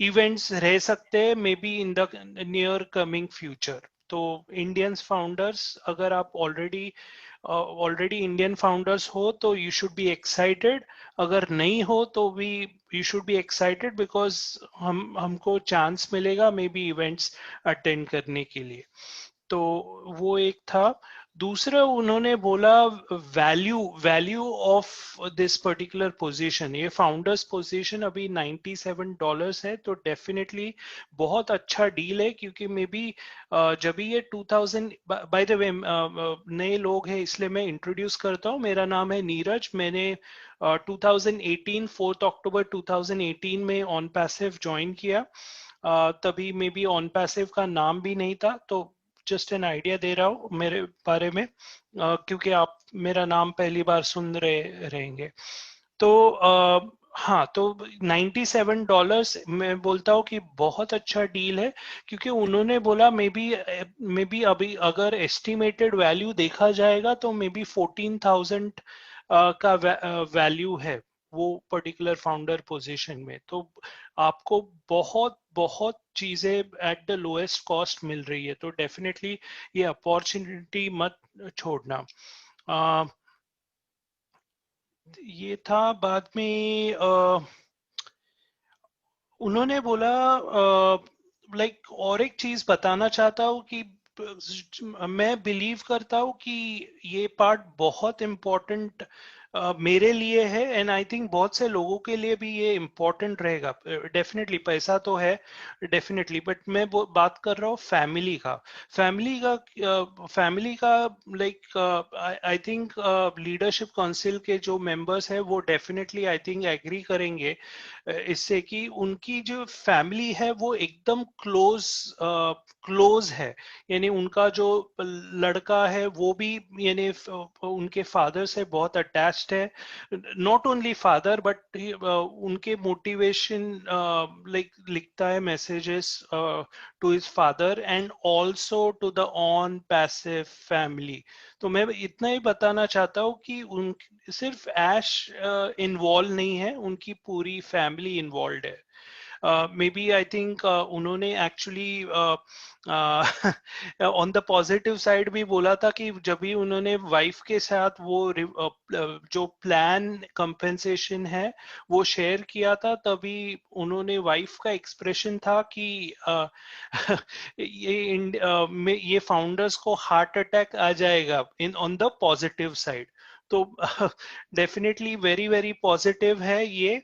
S3: इवेंट्स रह सकते हैं may be in the near coming future. तो इंडियंस फाउंडर्स, अगर आप ऑलरेडी इंडियन फाउंडर्स हो तो यू शुड बी एक्साइटेड, अगर नहीं हो तो भी you should be excited, because हमको चांस मिलेगा मे बी इवेंट्स अटेंड करने के लिए। तो वो एक था। दूसरा उन्होंने बोला value value of this particular position, ये फाउंडर्स पोजीशन अभी $97 है, तो डेफिनेटली बहुत अच्छा डील है। क्योंकि मे बी जब ये 2000, बाय द वे नए लोग हैं इसलिए मैं इंट्रोड्यूस करता हूँ। मेरा नाम है नीरज, मैंने 2018 4 अक्टूबर 2018 में ऑन पैसिव ज्वाइन किया। तभी मे बी ऑन पैसिव का नाम भी नहीं था, तो जस्ट एन आइडिया दे रहा हूँ मेरे बारे में, क्योंकि आप मेरा नाम पहली बार सुन रहे रहेंगे। तो हाँ, तो $97 मैं बोलता हूँ कि बहुत अच्छा डील है। क्योंकि उन्होंने बोला मे बी अभी अगर एस्टिमेटेड वैल्यू देखा जाएगा तो मे बी 14,000 का वैल्यू है वो पर्टिकुलर फाउंडर पोजीशन में। तो आपको बहुत बहुत चीजें एट द लोएस्ट कॉस्ट मिल रही है, तो डेफिनेटली ये अपॉर्चुनिटी मत छोड़ना। ये था। बाद में उन्होंने बोला लाइक और एक चीज बताना चाहता हूँ कि मैं बिलीव करता हूँ कि ये पार्ट बहुत इम्पोर्टेंट मेरे लिए है, एंड आई थिंक बहुत से लोगों के लिए भी ये इम्पोर्टेंट रहेगा। डेफिनेटली पैसा तो है डेफिनेटली, बट मैं बात कर रहा हूँ फैमिली का like I think leadership council के जो मेंबर्स हैं वो डेफिनेटली आई थिंक एग्री करेंगे इससे कि उनकी जो फैमिली है वो एकदम क्लोज है। यानी उनका जो लड़का है वो भी यानी उनके फादर से बहुत अटैच्ड है। नॉट ओनली फादर बट उनके मोटिवेशन लाइक लिखता है messages to his father and also to the on passive family. तो मैं इतना ही बताना चाहता हूँ कि उन सिर्फ ऐश इन्वॉल्व नहीं है, उनकी पूरी फैमिली इन्वॉल्व है। मे बी आई थिंक उन्होंने actually on the positive side भी बोला था कि जब भी उन्होंने वाइफ के साथ वो जो प्लान कंपेंसेशन है वो शेयर किया था, तभी उन्होंने वाइफ का एक्सप्रेशन था कि ये फाउंडर्स को हार्ट अटैक आ जाएगा in on the positive side. तो डेफिनेटली वेरी वेरी पॉजिटिव है ये।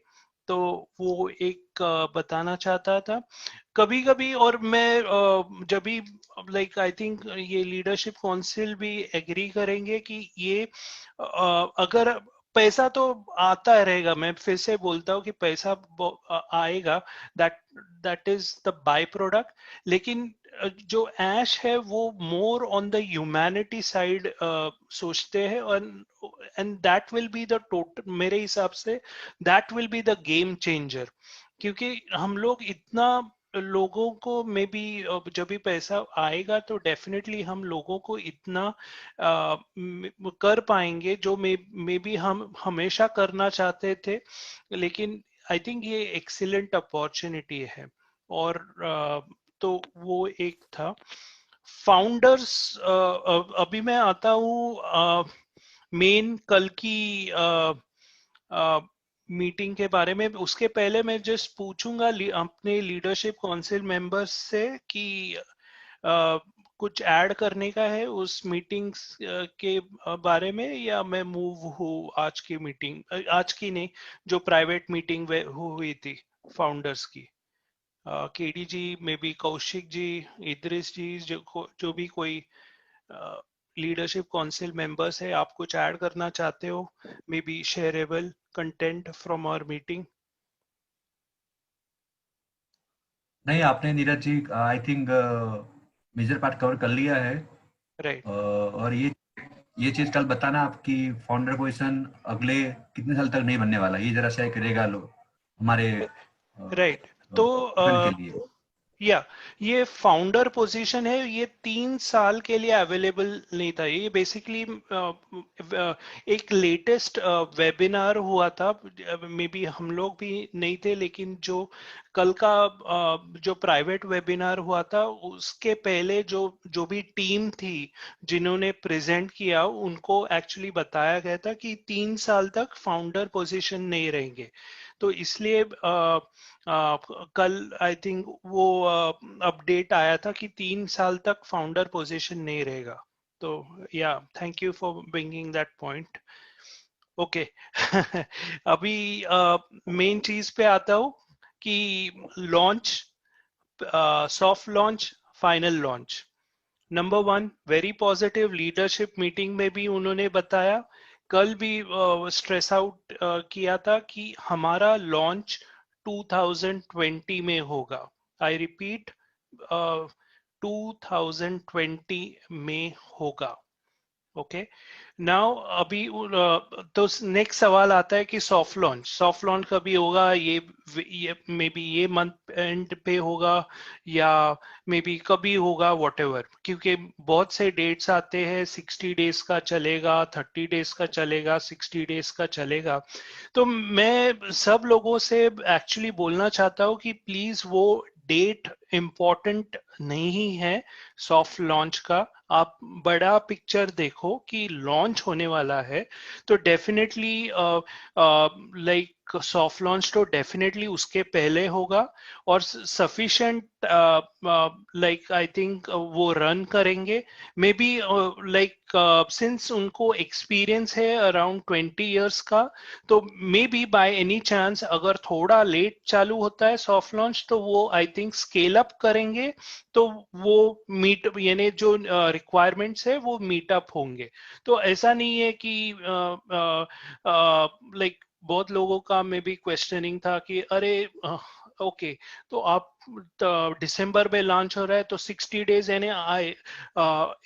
S3: तो वो एक बताना चाहता था। कभी कभी, और मैं जब भी, लाइक आई थिंक ये लीडरशिप काउंसिल भी एग्री करेंगे कि ये अगर पैसा तो आता रहेगा, मैं फिर से बोलता हूँ कि पैसा आएगा, that that is the by product, लेकिन जो ऐश है वो more on the humanity side सोचते हैं, और and that will be the total, मेरे हिसाब say that will be the game changer. क्योंकि हम लोग इतना लोगों को मे बी, जब भी पैसा आएगा तो डेफिनेटली हम लोगों को इतना कर पाएंगे जो मे बी हम हमेशा करना चाहते थे, लेकिन आई थिंक ये एक्सीलेंट अपॉर्चुनिटी है। और तो वो एक था फाउंडर्स। अभी मैं आता हूँ मेन कल की मीटिंग के बारे में। उसके पहले मैं जस्ट पूछूंगा अपने लीडरशिप काउंसिल मेंबर्स से कि कुछ ऐड करने का है उस मीटिंग्स के बारे में, या मैं मूव हूँ आज की मीटिंग, आज की नहीं, जो प्राइवेट मीटिंग हुई थी फाउंडर्स की। KD ji, maybe Kaushik ji, Idris ji, जो भी कोई लीडरशिप काउंसिल मेंबर्स है, आप कुछ ऐड करना चाहते हो, maybe shareable content from our meeting.
S4: नहीं, आपने Neeraj ji I think major part cover कर लिया है।
S3: राइट
S4: और ये चीज कल बताना आपकी फाउंडर पोजीशन अगले कितने साल तक नहीं बनने वाला, ये जरा शेयर करेगा लो हमारे
S3: राइट। तो
S4: participant के लिए।
S3: या ये फाउंडर पोजीशन है, ये 3 साल के लिए अवेलेबल नहीं था। ये बेसिकली एक लेटेस्ट वेबिनार हुआ था, मे बी हम लोग भी नहीं थे, लेकिन जो कल का जो प्राइवेट वेबिनार हुआ था उसके पहले जो जो भी टीम थी जिन्होंने प्रेजेंट किया, उनको एक्चुअली बताया गया था कि 3 साल तक फाउंडर पोजीशन नहीं रहेंगे। तो इसलिए कल आई थिंक वो अपडेट आया था कि 3 साल तक फाउंडर पोजीशन नहीं रहेगा। तो या, thank you for bringing that point. Okay. अभी मेन चीज पे आता हूँ कि launch, soft launch, final launch. Number one, very positive. Leadership meeting में भी उन्होंने बताया, कल भी स्ट्रेस आउट किया था कि हमारा लॉन्च 2020 में होगा। आई रिपीट, 2020 में होगा। ओके। नाउ अभी तो नेक्स्ट सवाल आता है कि सॉफ्ट लॉन्च कभी होगा? ये मे बी ये मंथ एंड पे होगा, या मे बी कभी होगा, व्हाटएवर, क्योंकि बहुत से डेट्स आते हैं। 60 डेज का चलेगा, 30 डेज का चलेगा, 60 डेज का चलेगा। तो मैं सब लोगों से एक्चुअली बोलना चाहता हूँ कि प्लीज वो डेट इम्पोर्टेंट नहीं है सॉफ्ट लॉन्च का। आप बड़ा पिक्चर देखो कि लॉन्च होने वाला है, तो डेफिनेटली लाइक सॉफ्ट लॉन्च तो डेफिनेटली उसके पहले होगा, और सफिशिएंट लाइक आई थिंक वो रन करेंगे। मे बी लाइक सिंस उनको एक्सपीरियंस है अराउंड 20 इयर्स का, तो may be by any chance अगर थोड़ा लेट चालू होता है सॉफ्ट लॉन्च, तो वो आई थिंक स्केल अप करेंगे, तो वो मीट यानी जो रिक्वायरमेंट्स है वो मीट अप होंगे। तो ऐसा नहीं है कि लाइक बहुत लोगों का मे बी क्वेश्चनिंग था कि अरे ओके, तो आप दिसंबर में लॉन्च हो रहा है तो 60 डेज यानी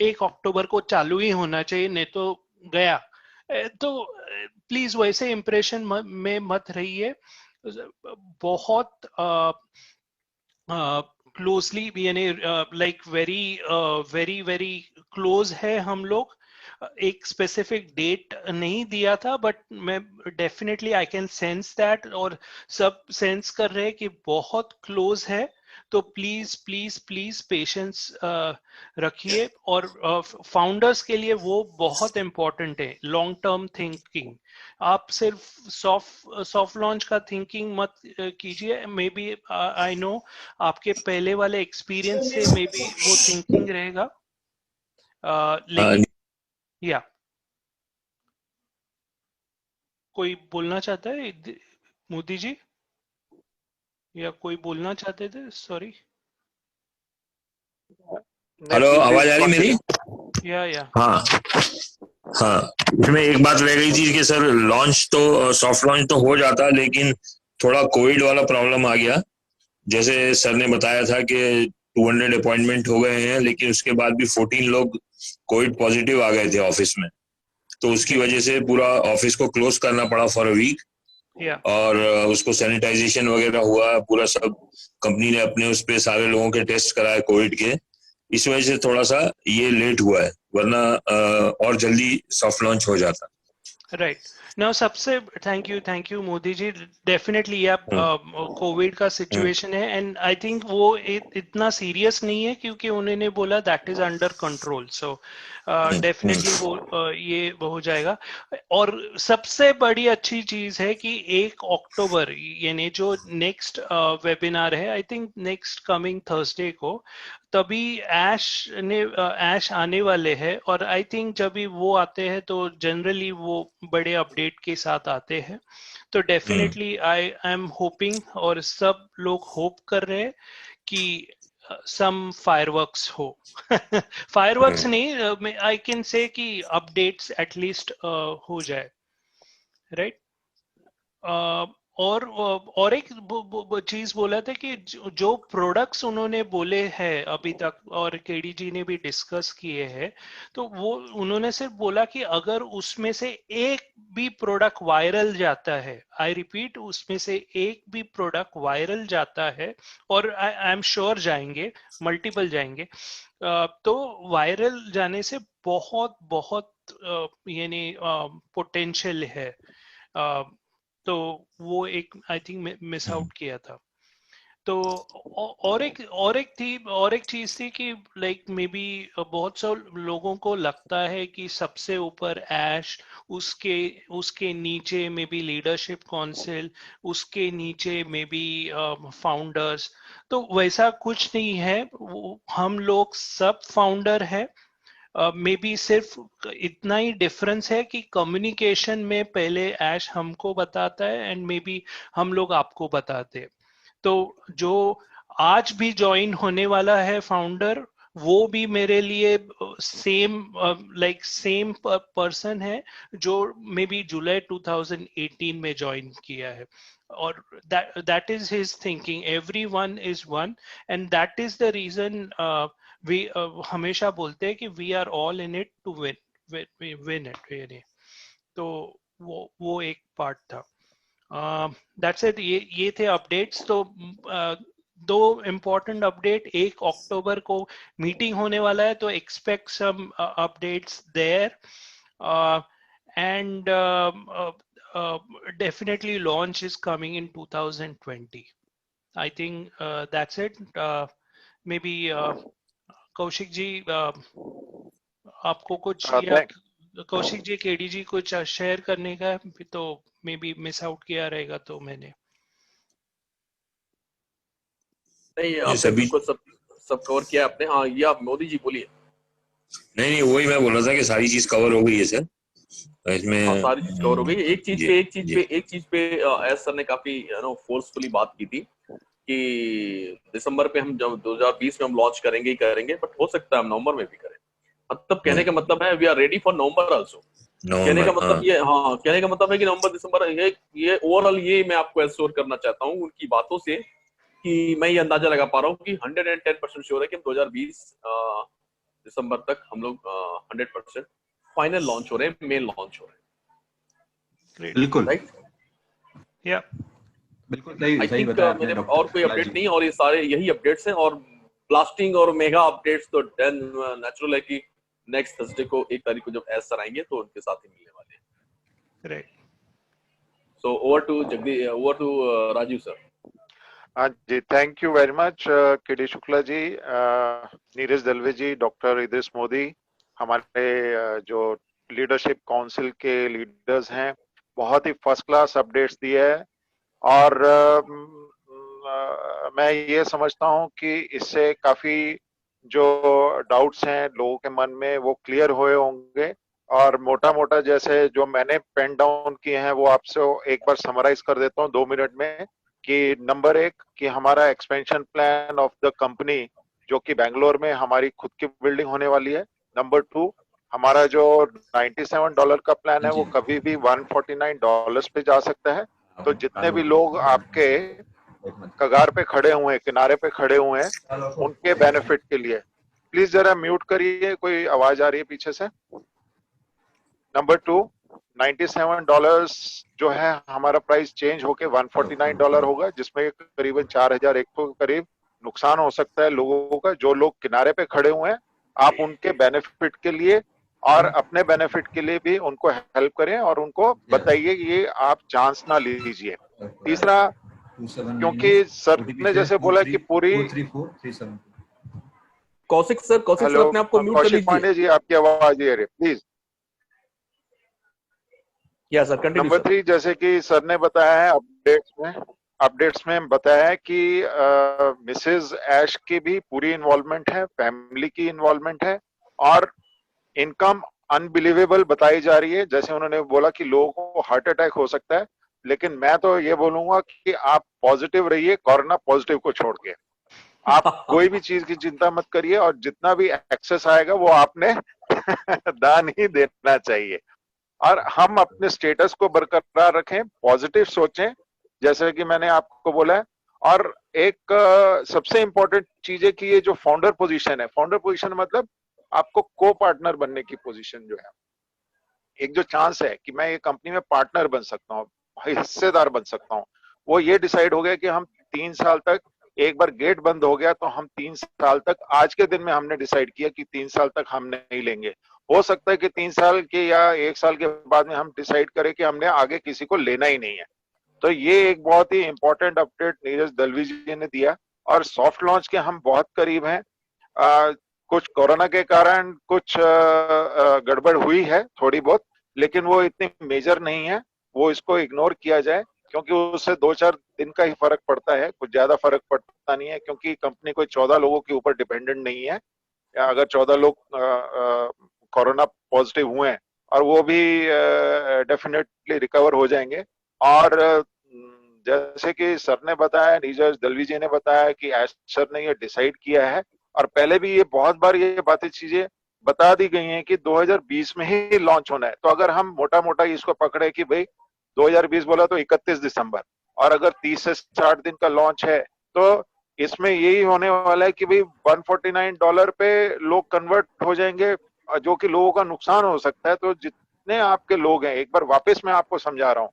S3: 1 अक्टूबर को चालू ही होना चाहिए, नहीं तो गया। तो प्लीज वैसे इंप्रेशन में मत रहिए। बहुत क्लोजली यानी like very very very close है हम लोग। एक स्पेसिफिक डेट नहीं दिया था, बट मैं definitely I can sense that, और सब सेंस कर रहे हैं कि बहुत क्लोज है। तो प्लीज प्लीज प्लीज पेशेंस रखिए। और फाउंडर्स के लिए वो बहुत इंपॉर्टेंट है, लॉन्ग टर्म थिंकिंग। आप सिर्फ सॉफ्ट लॉन्च का थिंकिंग मत कीजिए। मे बी आई नो आपके पहले वाले एक्सपीरियंस से मे बी वो थिंकिंग रहेगा, लेकिन या कोई बोलना चाहता है? मोदी जी। या कोई बोलना चाहते थे? सॉरी।
S1: नहीं,
S5: हेलो,
S1: प्लीज
S5: आवाज आ रही मेरी?
S1: कंटिन्यू।
S3: या
S5: हाँ हाँ, इसमें एक बात रह गई थी कि सर लॉन्च तो सॉफ्ट लॉन्च तो हो जाता, लेकिन थोड़ा कोविड वाला प्रॉब्लम आ गया। जैसे सर ने बताया था कि 200 अपॉइंटमेंट हो गए हैं, लेकिन उसके बाद भी 14 लोग कोविड पॉजिटिव आ गए थे ऑफिस में। तो उसकी वजह से पूरा ऑफिस को क्लोज करना पड़ा फॉर अ वीक।
S3: या
S5: और उसको सैनिटाइजेशन वगैरह हुआ पूरा सब। कंपनी ने अपने उस पे सारे लोगों के टेस्ट कराए कोविड के। इस वजह से थोड़ा सा ये लेट हुआ है, वरना और जल्दी सॉफ्ट लॉन्च हो जाता।
S3: राइट। नाउ सबसे thank you Modi ji. Definitely ये आप कोविड का सिचुएशन है एंड आई थिंक वो इतना सीरियस नहीं है क्योंकि उन्होंने बोला that is under control. So definitely वो ये हो जाएगा। और सबसे बड़ी अच्छी चीज है कि 1 अक्टूबर यानी जो नेक्स्ट वेबिनार है, I think next coming Thursday को, तभी ऐश आने वाले हैं। और आई थिंक जब भी वो आते हैं तो जनरली वो बड़े अपडेट के साथ आते हैं। तो डेफिनेटली आई एम होपिंग और सब लोग होप कर रहे हैं कि सम फायरवर्क्स हो। फायरवर्क्स नहीं, आई कैन से कि अपडेट्स एटलीस्ट हो जाए, राइट। और एक चीज बोला था कि जो प्रोडक्ट्स उन्होंने बोले हैं अभी तक और केडी जी ने भी डिस्कस किए हैं, तो वो उन्होंने सिर्फ बोला कि अगर उसमें से एक भी प्रोडक्ट वायरल जाता है, आई रिपीट, उसमें से एक भी प्रोडक्ट वायरल जाता है, और आई एम श्योर जाएंगे, मल्टीपल जाएंगे, तो वायरल जाने से बहुत बहुत यानी पोटेंशियल है। तो वो एक आई थिंक मिस आउट किया था। तो और एक चीज थी कि लाइक मे बी बहुत से लोगों को लगता है कि सबसे ऊपर ऐश, उसके उसके नीचे मे बी लीडरशिप काउंसिल, उसके नीचे मे बी फाउंडर्स। तो वैसा कुछ नहीं है, हम लोग सब फाउंडर है। मे बी सिर्फ इतना ही डिफरेंस है कि कम्युनिकेशन में पहले ऐश हमको बताता है एंड मे बी हम लोग आपको बताते हैं। तो जो आज भी ज्वाइन होने वाला है फाउंडर, वो भी मेरे लिए सेम सेम पर्सन है जो मे बी जुलाई 2018 में ज्वाइन किया है। और that is his thinking, everyone is one, and that is the reason we हमेशा बोलते हैं कि we are all in it to win it really। तो वो एक पार्ट था। That's it. ये थे अपडेट्स। तो दो इम्पोर्टेंट अपडेट, 1 अक्टूबर को मीटिंग होने वाला है, तो expect some updates there. And definitely launch is coming in 2020. I think that's it. Maybe Kaushik ji, आपको कुछ, या
S1: थैंक
S3: कौशिक जी, केडी जी कुछ शेयर करने का है तो मे बी मिस आउट किया रहेगा तो मैंने।
S2: नहीं,
S5: ये
S2: आपने
S5: सभी
S2: बिल्कुल सब सब कवर किया आपने। हाँ, ये आप मोदी जी बोलिए।
S5: नहीं, वही मैं बोल रहा था कि सारी चीज कवर हो गई है सर इसमें।
S2: हाँ, सारी चीज कवर हो गई। एक चीज
S5: जी
S2: पे
S5: जी।
S2: एस सर ने काफी फोर्सफुली बात की थी कि दिसंबर पे हम जब 2020 में हम लॉन्च करेंगे ही करेंगे, बट हो सकता है हम नवंबर में भी करें। मतलब कहने का मतलब है we are ready for November also. कहने का
S5: नवंबर,
S2: मतलब
S5: हाँ।
S2: ये, हाँ, कहने का मतलब है कि नवंबर दिसंबर, ये ओवरऑल ये मैं आपको एश्योर करना चाहता हूँ उनकी बातों से कि मैं ये अंदाजा लगा पा रहा हूँ कि 110% श्योर है कि हम 2020 दिसंबर तक हम लोग 100% फाइनल लॉन्च हो रहे हैं, मेन लॉन्च हो रहे हैं।
S3: ग्रेट।
S4: बिल्कुल
S2: राइट।
S3: या
S4: बिल्कुल सही
S2: आई
S4: सही
S2: थिंक
S4: बताया आपने
S2: मेरे
S4: डॉक्टर
S2: और कोई
S4: शुक्ला
S2: अपडेट
S4: जी।
S2: नहीं, और ये सारे यही अपडेट्स हैं। और ब्लास्टिंग और मेगा अपडेट्स तो देन नेचुरल है कि नेक्स्ट थर्सडे को 1 तारीख को जब एस सर आएंगे तो उनके साथ ही मिलने वाले हैं।
S3: Right.
S2: So over to Rajeev sir.
S1: हाँ जी, thank you very much KD Shukla ji, Neeraj Dalve ji, doctor Idris Modi, हमारे जो लीडरशिप काउंसिल के लीडर्स हैं। बहुत ही फर्स्ट क्लास अपडेट्स दिए है। और मैं ये समझता हूँ कि इससे काफी जो डाउट्स हैं लोगों के मन में वो क्लियर हुए होंगे। और मोटा मोटा जैसे जो मैंने पेन डाउन किए हैं वो आपसे एक बार समराइज कर देता हूँ 2 मिनट में। कि नंबर एक कि हमारा expansion plan of the company जो कि बेंगलोर में हमारी खुद की बिल्डिंग होने वाली है। नंबर टू, हमारा जो $97 का प्लान है वो कभी भी $149 पे जा सकता है। तो जितने भी लोग आपके कगार पे खड़े हुए हैं, किनारे पे खड़े हुए हैं, उनके बेनिफिट के लिए प्लीज जरा म्यूट करिए, कोई आवाज आ रही है पीछे से। नंबर टू, $97 जो है हमारा प्राइस चेंज होके $149 होगा, जिसमें करीबन 4,100 के करीब नुकसान हो सकता है लोगों का। जो लोग किनारे पे खड़े हुए हैं, आप उनके बेनिफिट के लिए और अपने बेनिफिट के लिए भी उनको हेल्प करें और उनको बताइए ये आप चांस ना लीजिए। तीसरा, क्योंकि सर ने जैसे बोला कि पूरी
S2: कौशिक सर
S1: हेलो
S2: अपने आप को म्यूट कर
S1: कौशिक
S2: लीजिए।
S1: पांडे जी, आपकी आवाज आ रही है प्लीज।
S2: या सर कंटिन्यू
S1: नंबर
S2: सर।
S1: 3, जैसे कि सर ने बताया है अपडेट्स में बताया है कि मिसेज ऐश की भी पूरी इन्वॉल्वमेंट है, फैमिली की इन्वॉल्वमेंट है और इनकम अनबिलीवेबल बताई जा रही है। जैसे उन्होंने बोला कि लोगों को हार्ट अटैक हो सकता है, लेकिन मैं तो ये बोलूंगा कि आप पॉजिटिव रहिए, कोरोना पॉजिटिव को छोड़ के। आप कोई भी चीज की चिंता मत करिए और जितना भी एक्सेस आएगा वो आपने दान ही देना चाहिए। और हम अपने स्टेटस को बरकरार रखें, पॉजिटिव सोचें, जैसे कि मैंने आपको बोला है। और एक सबसे इंपॉर्टेंट चीज है कि ये जो फाउंडर पोजीशन है, फाउंडर पोजीशन मतलब आपको को पार्टनर बनने की पोजीशन जो है, एक जो चांस है कि मैं ये कंपनी में पार्टनर बन सकता हूँ, हिस्सेदार बन सकता हूँ, वो ये डिसाइड हो गया कि हम 3 साल तक, एक बार गेट बंद हो गया तो हम 3 साल तक, आज के दिन में हमने डिसाइड किया कि 3 साल तक हम नहीं लेंगे। हो सकता है कि 3 साल के या 1 साल के बाद में हम डिसाइड करें कि हमने आगे किसी को लेना ही नहीं है। तो ये एक बहुत ही इंपॉर्टेंट अपडेट नीरज दलवी जी ने दिया। और सॉफ्ट लॉन्च के हम बहुत करीब हैं। कुछ कोरोना के कारण कुछ गड़बड़ हुई है थोड़ी बहुत, लेकिन वो इतनी मेजर नहीं है, वो इसको इग्नोर किया जाए, क्योंकि उससे 2-4 दिन का ही फर्क पड़ता है, कुछ ज्यादा फर्क पड़ता नहीं है, क्योंकि कंपनी कोई 14 लोगों के ऊपर डिपेंडेंट नहीं है। अगर 14 लोग कोरोना पॉजिटिव हुए हैं और वो भी डेफिनेटली रिकवर हो जाएंगे। और जैसे कि सर ने बताया, नीरज दलवी जी ने बताया कि एश सर ने ये डिसाइड किया है, और पहले भी ये बहुत बार ये बातें चीजें बता दी गई हैं कि 2020 में ही लॉन्च होना है। तो अगर हम मोटा मोटा इसको पकड़े कि भाई 2020 बोला तो 31 दिसंबर, और अगर 30 से 60 दिन का लॉन्च है, तो इसमें यही होने वाला है कि भाई $149 पे लोग कन्वर्ट हो जाएंगे, जो कि लोगों का नुकसान हो सकता है। तो जितने आपके लोग हैं, एक बार वापस मैं आपको समझा रहा हूँ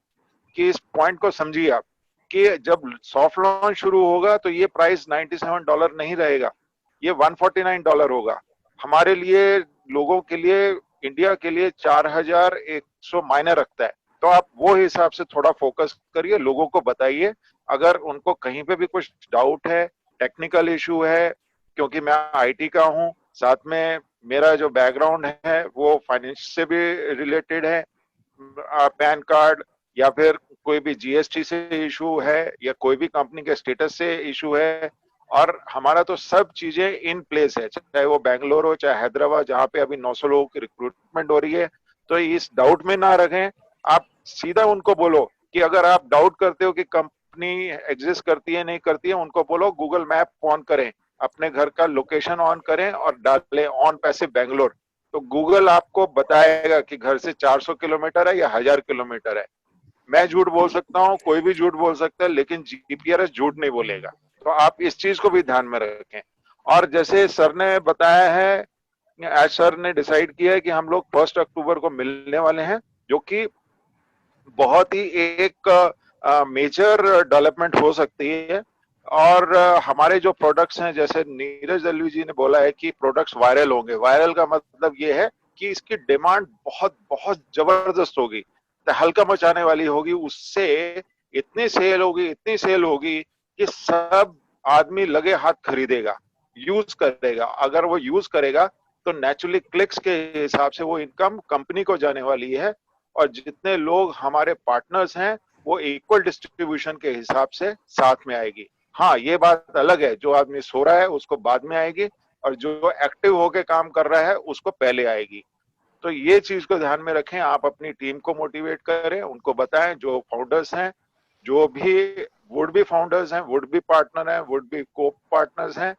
S1: कि इस पॉइंट को समझिए आप, कि जब सॉफ्ट लॉन्च शुरू होगा तो ये प्राइस $97 नहीं रहेगा, ये $149 होगा। हमारे लिए, लोगों के लिए, इंडिया के लिए 4,100 मायने रखता है। तो आप वो हिसाब से थोड़ा फोकस करिए, लोगों को बताइए। अगर उनको कहीं पे भी कुछ डाउट है, टेक्निकल इशू है, क्योंकि मैं आईटी का हूँ, साथ में मेरा जो बैकग्राउंड है वो फाइनेंस से भी रिलेटेड है, पैन कार्ड या फिर कोई भी जीएसटी से इशू है या कोई भी कंपनी के स्टेटस से इशू है, और हमारा तो सब चीजें इन प्लेस है, चाहे वो बेंगलोर हो चाहे हैदराबाद, जहाँ पे अभी 900 लोगों की रिक्रूटमेंट हो रही है। तो इस डाउट में ना रखें, आप सीधा उनको बोलो कि अगर आप डाउट करते हो कि कंपनी एग्जिस्ट करती है नहीं करती है, उनको बोलो गूगल मैप ऑन करें, अपने घर का लोकेशन ऑन करें और डालें ऑन पैसे बेंगलोर। तो गूगल आपको बताएगा कि घर से 400 किलोमीटर है या 1000 किलोमीटर है। मैं झूठ बोल सकता हूँ, कोई भी झूठ बोल सकता है, लेकिन जीपीआरएस झूठ नहीं बोलेगा। तो आप इस चीज को भी ध्यान में रखें। और जैसे सर ने बताया है, आज सर ने डिसाइड किया है कि हम लोग 1 अक्टूबर को मिलने वाले हैं, जो कि बहुत ही एक मेजर डेवलपमेंट हो सकती है। और हमारे जो प्रोडक्ट्स हैं, जैसे नीरज दलवी जी ने बोला है कि प्रोडक्ट्स वायरल होंगे। वायरल का मतलब ये है कि इसकी डिमांड बहुत बहुत जबरदस्त होगी, हल्का मचाने वाली होगी। उससे इतनी सेल होगी, इतनी सेल होगी कि सब आदमी लगे हाथ खरीदेगा, यूज करेगा। अगर वो यूज करेगा तो नेचुरली क्लिक्स के हिसाब से वो इनकम कंपनी को जाने वाली है, और जितने लोग हमारे पार्टनर्स हैं वो इक्वल डिस्ट्रीब्यूशन के हिसाब से साथ में आएगी। हाँ, ये बात अलग है, जो आदमी सो रहा है उसको बाद में आएगी, और जो एक्टिव होके काम कर रहा है उसको पहले आएगी। तो ये चीज को ध्यान में रखें, आप अपनी टीम को मोटिवेट करें, उनको बताएं, जो फाउंडर्स हैं जो भी वुड बी फाउंडर्स हैं, वुड बी पार्टनर हैं, वुड बी को पार्टनर्स हैं,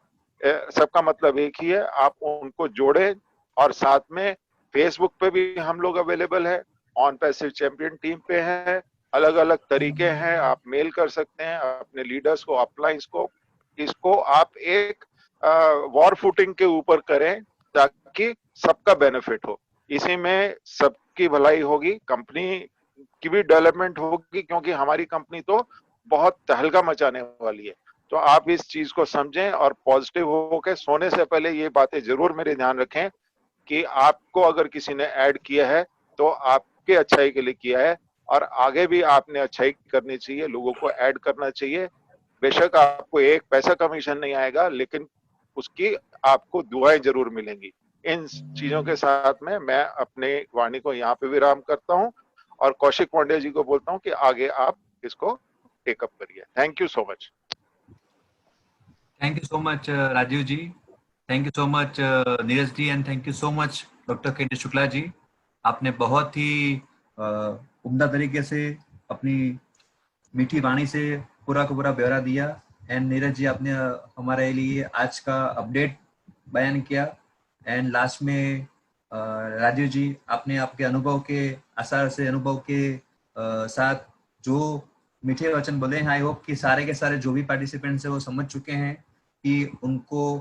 S1: सबका मतलब एक ही है, आप उनको जोड़ें। और साथ में फेसबुक पे भी हम लोग अवेलेबल है, ऑन पैसिव चैंपियन टीम पे है, अलग अलग तरीके हैं, आप मेल कर सकते हैं अपने लीडर्स को, अपलाइंस को। इसको आप एक वॉर फुटिंग के ऊपर करें ताकि सबका बेनिफिट हो, इसी में सबकी भलाई होगी, कंपनी की भी डेवलपमेंट होगी, क्योंकि हमारी कंपनी तो बहुत तहलका मचाने वाली है। तो आप इस चीज को समझें और पॉजिटिव होकर सोने से पहले ये बातें जरूर मेरे ध्यान रखें कि आपको अगर किसी ने ऐड किया है तो आपके अच्छाई के लिए किया है, और आगे भी आपने अच्छाई करनी चाहिए, लोगों को ऐड करना चाहिए। बेशक आपको एक पैसा कमीशन नहीं आएगा, लेकिन उसकी आपको दुआएं जरूर मिलेंगी। इन चीजों के साथ में मैं अपने वाणी को यहाँ पे विराम करता हूँ और कौशिक पांड्या जी को बोलता हूँ कि आगे आप इसको टेकअप करिए। Thank you so much.
S4: Thank you so much Rajiv ji, thank you so much Neeraj ji, and thank you so much doctor K Shukla जी। आपने बहुत ही उम्दा तरीके से अपनी मीठी वाणी से पूरा का पूरा ब्यौरा दिया। एंड नीरज जी, आपने हमारे लिए आज का अपडेट बयान किया। एंड लास्ट में राजीव जी, आपने आपके अनुभव के आसार से, अनुभव के साथ जो मीठे वचन बोले हैं, आई होप कि सारे के सारे जो भी पार्टिसिपेंट्स हैं वो समझ चुके हैं कि उनको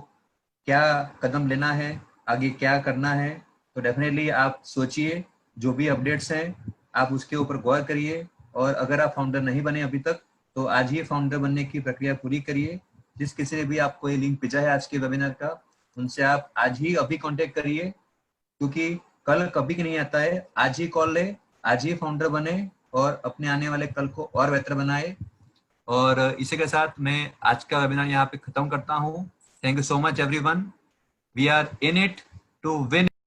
S4: क्या कदम लेना है, आगे क्या करना है। तो डेफिनेटली आप सोचिए, जो भी अपडेट्स हैं आप उसके ऊपर गौर करिए, और अगर आप फाउंडर नहीं बने अभी तक तो आज ही फाउंडर बनने की प्रक्रिया पूरी करिए। जिस किसी ने भी आपको ये लिंक भेजा है आज के वेबिनार का, उनसे आप आज ही अभी कांटेक्ट करिए, क्योंकि कल कभी नहीं आता है। आज ही कॉल ले, आज ही फाउंडर बने और अपने आने वाले कल को और बेहतर बनाए। और इसी के साथ मैं आज का वेबिनार यहाँ पे खत्म करता हूँ। Thank you so much everyone. We are in it to win.